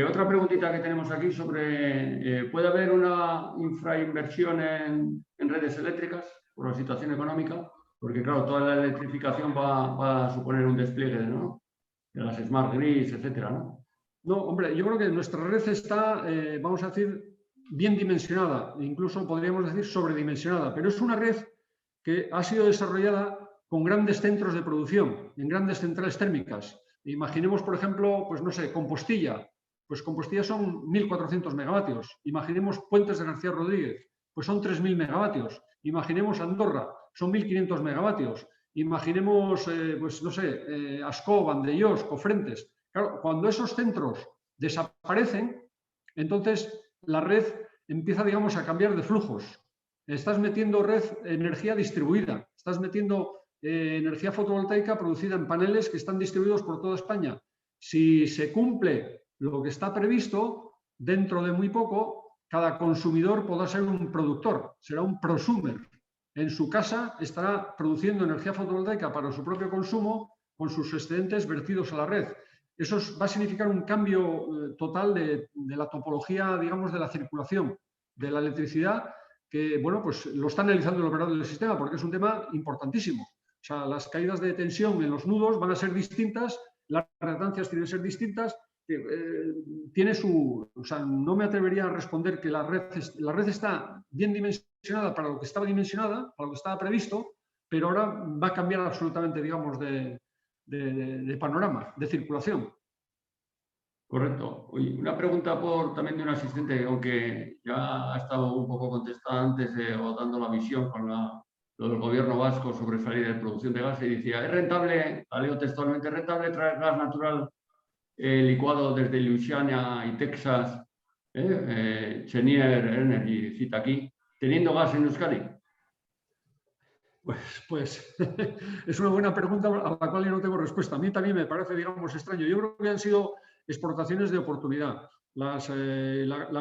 Otra preguntita que tenemos aquí sobre, ¿puede haber una infrainversión en redes eléctricas por la situación económica? Porque, claro, toda la electrificación va a suponer un despliegue, ¿no?, de las smart grids, etcétera, ¿no? No, hombre, yo creo que nuestra red está, vamos a decir, bien dimensionada, incluso podríamos decir sobredimensionada, pero es una red que ha sido desarrollada con grandes centros de producción, en grandes centrales térmicas. Imaginemos, por ejemplo, pues no sé, Compostilla. Pues Compostilla son 1.400 megavatios. Imaginemos Puentes de García Rodríguez, pues son 3.000 megavatios. Imaginemos Andorra, son 1.500 megavatios. Imaginemos, pues no sé, Ascó, Vandellós, Cofrentes. Claro, cuando esos centros desaparecen, entonces la red empieza, digamos, a cambiar de flujos. Estás metiendo energía distribuida, estás metiendo energía fotovoltaica producida en paneles que están distribuidos por toda España. Si se cumple lo que está previsto, dentro de muy poco, cada consumidor podrá ser un productor, será un prosumer. En su casa estará produciendo energía fotovoltaica para su propio consumo con sus excedentes vertidos a la red. Eso va a significar un cambio total de la topología, digamos, de la circulación de la electricidad, que, bueno, pues lo está analizando el operador del sistema porque es un tema importantísimo. O sea, las caídas de tensión en los nudos van a ser distintas, las reactancias tienen que ser distintas. Tiene su... O sea, no me atrevería a responder que la red está bien dimensionada para lo que estaba dimensionada, para lo que estaba previsto, pero ahora va a cambiar absolutamente, digamos, de panorama, de circulación. Correcto. Oye, una pregunta también de un asistente, aunque ya ha estado un poco contestada antes o dando la visión con lo del gobierno vasco sobre salir de producción de gas, y decía, ¿es rentable, la leo textualmente, rentable traer gas natural licuado desde Luisiana y Texas, Cheniere Energy cita aquí, teniendo gas en Euskadi? Pues es una buena pregunta a la cual yo no tengo respuesta. A mí también me parece, digamos, extraño. Yo creo que han sido exportaciones de oportunidad. La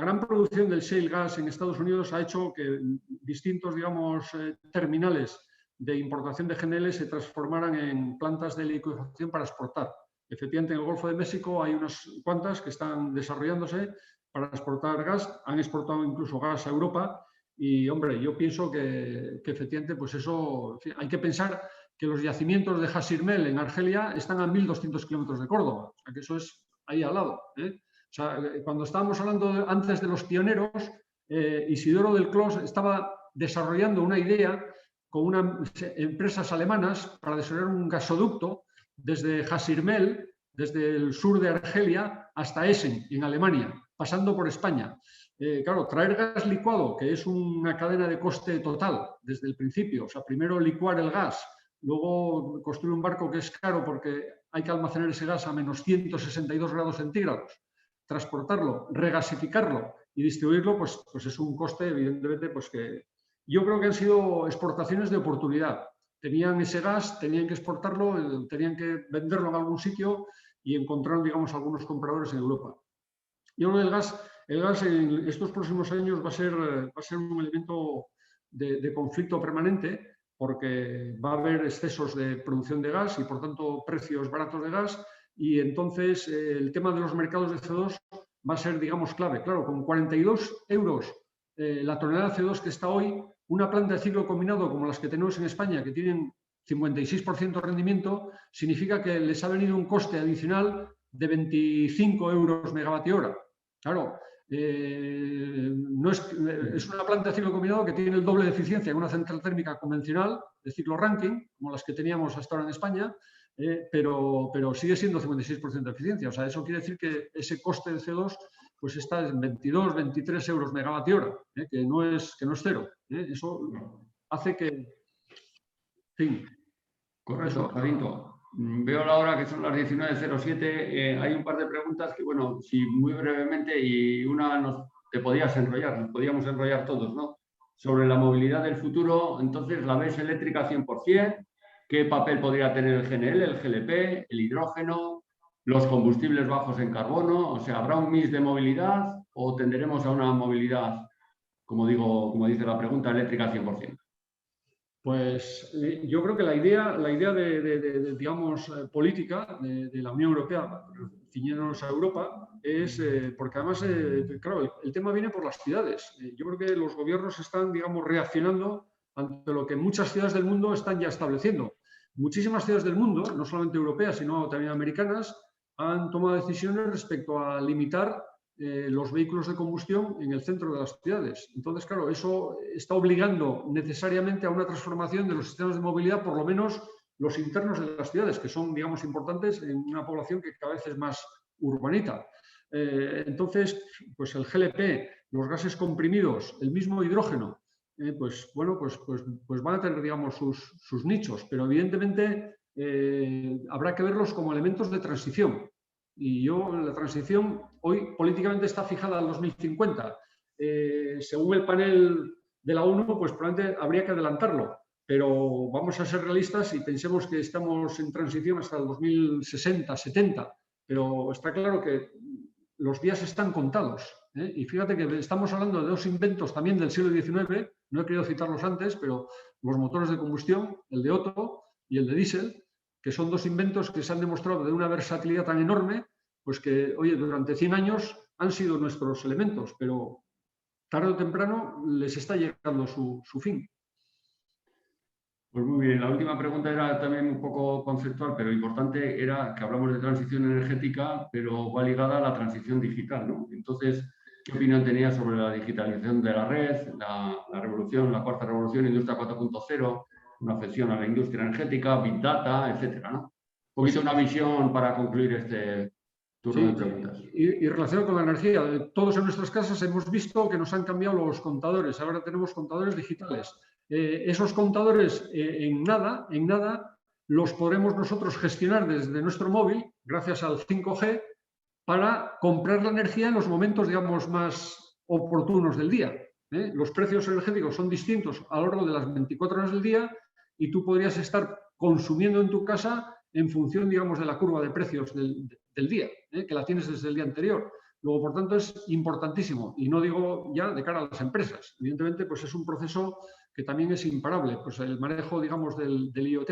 gran producción del shale gas en Estados Unidos ha hecho que distintos, digamos, terminales de importación de GNL se transformaran en plantas de licuefacción para exportar. Efectivamente, en el Golfo de México hay unas cuantas que están desarrollándose para exportar gas, han exportado incluso gas a Europa y, hombre, yo pienso que efectivamente, pues eso, en fin, hay que pensar que los yacimientos de Hasirmel en Argelia están a 1.200 kilómetros de Córdoba, o sea que eso es ahí al lado, ¿eh? O sea, cuando estábamos hablando antes de los pioneros, Isidoro del Clos estaba desarrollando una idea con unas empresas alemanas para desarrollar un gasoducto desde Hasirmel, desde el sur de Argelia, hasta Essen, en Alemania, pasando por España. Claro, traer gas licuado, que es una cadena de coste total desde el principio, o sea, primero licuar el gas, luego construir un barco que es caro porque hay que almacenar ese gas a menos 162 grados centígrados, transportarlo, regasificarlo y distribuirlo, pues es un coste, evidentemente, pues que yo creo que han sido exportaciones de oportunidad. Tenían ese gas, tenían que exportarlo, tenían que venderlo en algún sitio y encontraron, digamos, algunos compradores en Europa. Yo creo que el gas en estos próximos años va a ser un elemento de conflicto permanente porque va a haber excesos de producción de gas y, por tanto, precios baratos de gas y entonces el tema de los mercados de CO2 va a ser, digamos, clave. Claro, con 42 euros la tonelada de CO2 que está hoy, una planta de ciclo combinado como las que tenemos en España, que tienen 56% de rendimiento, significa que les ha venido un coste adicional de 25 euros megavatio hora. Claro, no es una planta de ciclo combinado que tiene el doble de eficiencia que una central térmica convencional de ciclo Rankine, como las que teníamos hasta ahora en España, pero sigue siendo 56% de eficiencia. O sea, eso quiere decir que ese coste de CO2 pues está en 22, 23 euros megavatio hora, que no es cero. Eso hace que... En fin. Correcto, Jacinto. Veo la hora que son las 19:07. Hay un par de preguntas que, bueno, si muy brevemente, y una te podías enrollar, nos podíamos enrollar todos, ¿no? Sobre la movilidad del futuro, entonces, ¿la ves eléctrica 100%? ¿Qué papel podría tener el GNL, el GLP, el hidrógeno, los combustibles bajos en carbono? O sea, ¿habrá un mix de movilidad o tenderemos a una movilidad, como dice la pregunta, eléctrica 100%? Pues yo creo que la idea digamos, política de la Unión Europea, ciñéndonos a Europa, es, porque además, claro, el tema viene por las ciudades. Yo creo que los gobiernos están, digamos, reaccionando ante lo que muchas ciudades del mundo están ya estableciendo. Muchísimas ciudades del mundo, no solamente europeas, sino también americanas, han tomado decisiones respecto a limitar los vehículos de combustión en el centro de las ciudades. Entonces, claro, eso está obligando necesariamente a una transformación de los sistemas de movilidad, por lo menos los internos de las ciudades, que son, digamos, importantes en una población que cada vez es más urbanita. Entonces, pues el GLP, los gases comprimidos, el mismo hidrógeno, pues bueno, pues van a tener, digamos, sus nichos, pero evidentemente habrá que verlos como elementos de transición. Y la transición hoy políticamente está fijada al 2050. Según el panel de la ONU, pues probablemente habría que adelantarlo, pero vamos a ser realistas y pensemos que estamos en transición hasta el 2060, 70, pero está claro que los días están contados. Y fíjate que estamos hablando de dos inventos también del siglo XIX, no he querido citarlos antes, pero los motores de combustión, el de Otto y el de diésel, que son dos inventos que se han demostrado de una versatilidad tan enorme, pues que, oye, durante 100 años han sido nuestros elementos, pero tarde o temprano les está llegando su fin. Pues muy bien, la última pregunta era también un poco conceptual, pero importante, era que hablamos de transición energética, pero va ligada a la transición digital, ¿no? Entonces, ¿qué opinión tenías sobre la digitalización de la red, la revolución, la cuarta revolución, industria 4.0, una afección a la industria energética, Big Data, etcétera, ¿no? Un poquito una visión para concluir este turno de preguntas. Y relacionado con la energía, todos en nuestras casas hemos visto que nos han cambiado los contadores, ahora tenemos contadores digitales. Esos contadores en nada los podremos nosotros gestionar desde nuestro móvil, gracias al 5G, para comprar la energía en los momentos, digamos, más oportunos del día. Los precios energéticos son distintos a lo largo de las 24 horas del día y tú podrías estar consumiendo en tu casa en función, digamos, de la curva de precios del día, que la tienes desde el día anterior. Luego, por tanto, es importantísimo. Y no digo ya de cara a las empresas. Evidentemente, pues es un proceso que también es imparable. Pues el manejo, digamos, del IoT,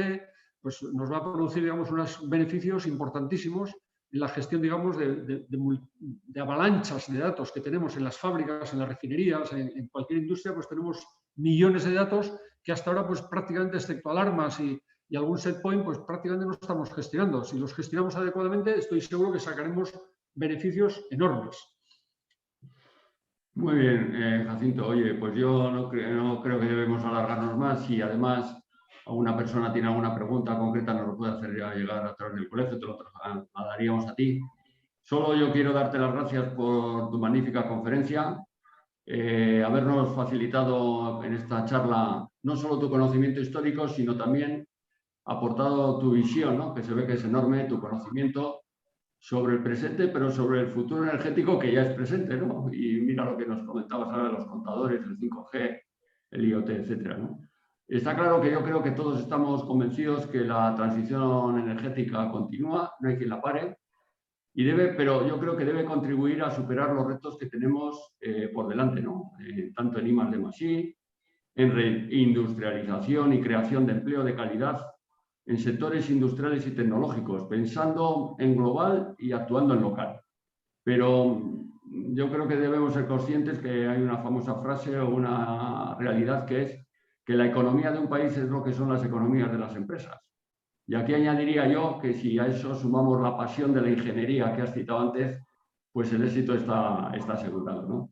pues nos va a producir, digamos, unos beneficios importantísimos en la gestión, digamos, de avalanchas de datos que tenemos en las fábricas, en las refinerías, en cualquier industria, pues tenemos millones de datos que hasta ahora, pues prácticamente, excepto alarmas y algún set point, pues prácticamente no estamos gestionando. Si los gestionamos adecuadamente, estoy seguro que sacaremos beneficios enormes. Muy bien, Jacinto. Oye, pues yo no creo que debemos alargarnos más. Si además alguna persona tiene alguna pregunta concreta, nos lo puede hacer llegar a través del colegio, te lo trasladaríamos a ti. Solo yo quiero darte las gracias por tu magnífica conferencia, habernos facilitado en esta charla no solo tu conocimiento histórico, sino también aportado tu visión, ¿no? Que se ve que es enorme, tu conocimiento sobre el presente, pero sobre el futuro energético que ya es presente, ¿no? Y mira lo que nos comentabas ahora de los contadores, el 5G, el IoT, etcétera, ¿no? Está claro que yo creo que todos estamos convencidos que la transición energética continúa, no hay quien la pare, pero yo creo que debe contribuir a superar los retos que tenemos por delante, ¿no? Tanto en I+D+I, en reindustrialización y creación de empleo de calidad en sectores industriales y tecnológicos, pensando en global y actuando en local. Pero yo creo que debemos ser conscientes que hay una famosa frase o una realidad que es que la economía de un país es lo que son las economías de las empresas. Y aquí añadiría yo que si a eso sumamos la pasión de la ingeniería que has citado antes, pues el éxito está asegurado, ¿no?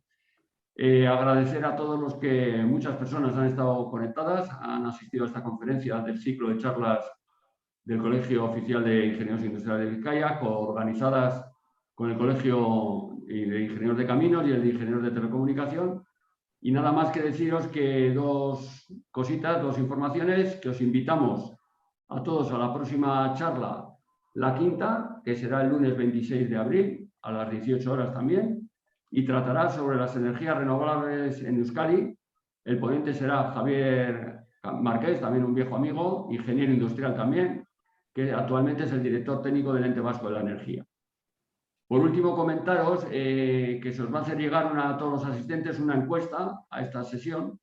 Agradecer a todos los que, muchas personas han estado conectadas, han asistido a esta conferencia del ciclo de charlas del Colegio Oficial de Ingenieros Industriales de Vizcaya, organizadas con el Colegio de Ingenieros de Caminos y el de Ingenieros de Telecomunicación. Y nada más que deciros que dos cositas, dos informaciones, que os invitamos a todos a la próxima charla, la quinta, que será el lunes 26 de abril, a las 18 horas también, y tratará sobre las energías renovables en Euskadi. El ponente será Javier Marqués, también un viejo amigo, ingeniero industrial también, que actualmente es el director técnico del Ente Vasco de la Energía. Por último, comentaros que se os va a hacer llegar a todos los asistentes una encuesta a esta sesión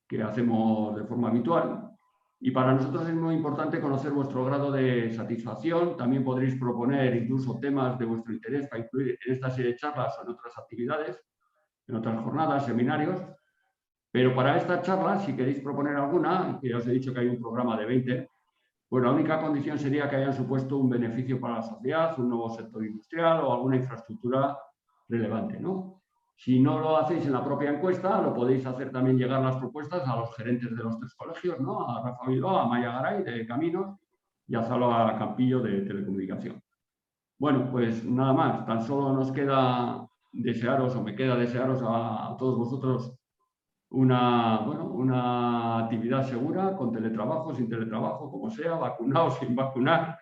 que hacemos de forma habitual. Y para nosotros es muy importante conocer vuestro grado de satisfacción. También podréis proponer incluso temas de vuestro interés para incluir en esta serie de charlas o en otras actividades, en otras jornadas, seminarios. Pero para esta charla, si queréis proponer alguna, que ya os he dicho que hay un programa de 20, pues la única condición sería que hayan supuesto un beneficio para la sociedad, un nuevo sector industrial o alguna infraestructura relevante, ¿no? Si no lo hacéis en la propia encuesta, lo podéis hacer también llegar las propuestas a los gerentes de los 3 colegios, ¿no? A Rafa Bilbao, a Maya Garay de Caminos y a Zaloa Campillo de Telecomunicación. Bueno, pues nada más. Tan solo nos queda desearos, o me queda desearos a todos vosotros una actividad segura, con teletrabajo, sin teletrabajo, como sea, vacunado, sin vacunar.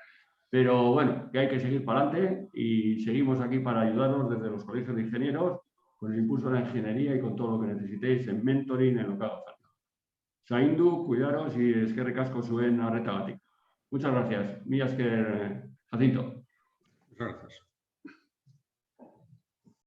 Pero bueno, que hay que seguir para adelante y seguimos aquí para ayudaros desde los colegios de ingenieros con el impulso de la ingeniería y con todo lo que necesitéis en mentoring, en lo que haga falta. Zaindu, cuidaros y eskerrik asko zuen arretagatik. Muchas gracias. Mila esker, Jacinto. Muchas gracias.